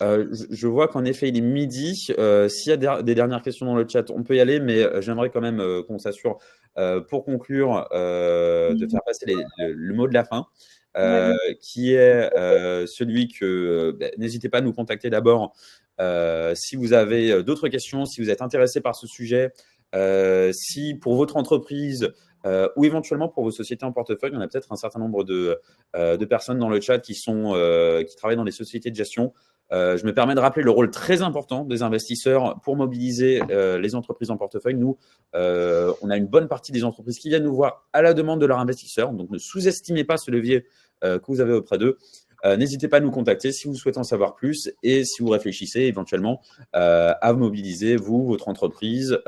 Je vois qu'en effet, il est midi. S'il y a des dernières questions dans le chat, on peut y aller, mais j'aimerais quand même qu'on s'assure, pour conclure, de faire passer le mot de la fin, qui est celui que n'hésitez pas à nous contacter d'abord si vous avez d'autres questions, si vous êtes intéressé par ce sujet, si pour votre entreprise ou éventuellement pour vos sociétés en portefeuille, on a peut-être un certain nombre de personnes dans le chat qui travaillent dans les sociétés de gestion. Je me permets de rappeler le rôle très important des investisseurs pour mobiliser les entreprises en portefeuille. Nous, on a une bonne partie des entreprises qui viennent nous voir à la demande de leurs investisseurs. Donc, ne sous-estimez pas ce levier que vous avez auprès d'eux. N'hésitez pas à nous contacter si vous souhaitez en savoir plus et si vous réfléchissez éventuellement à mobiliser, vous, votre entreprise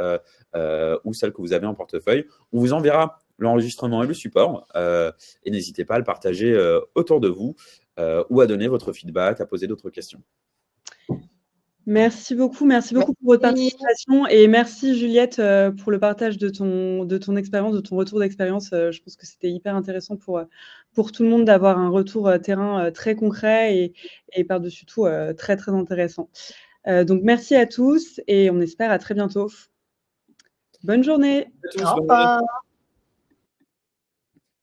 ou celle que vous avez en portefeuille. On vous enverra l'enregistrement et le support et n'hésitez pas à le partager autour de vous ou à donner votre feedback, à poser d'autres questions. Merci beaucoup pour votre participation et merci Juliette pour le partage de ton expérience, de ton retour d'expérience. Je pense que c'était hyper intéressant pour tout le monde d'avoir un retour terrain très concret et par-dessus tout très très intéressant. Donc merci à tous et on espère à très bientôt. Bonne journée. Au revoir.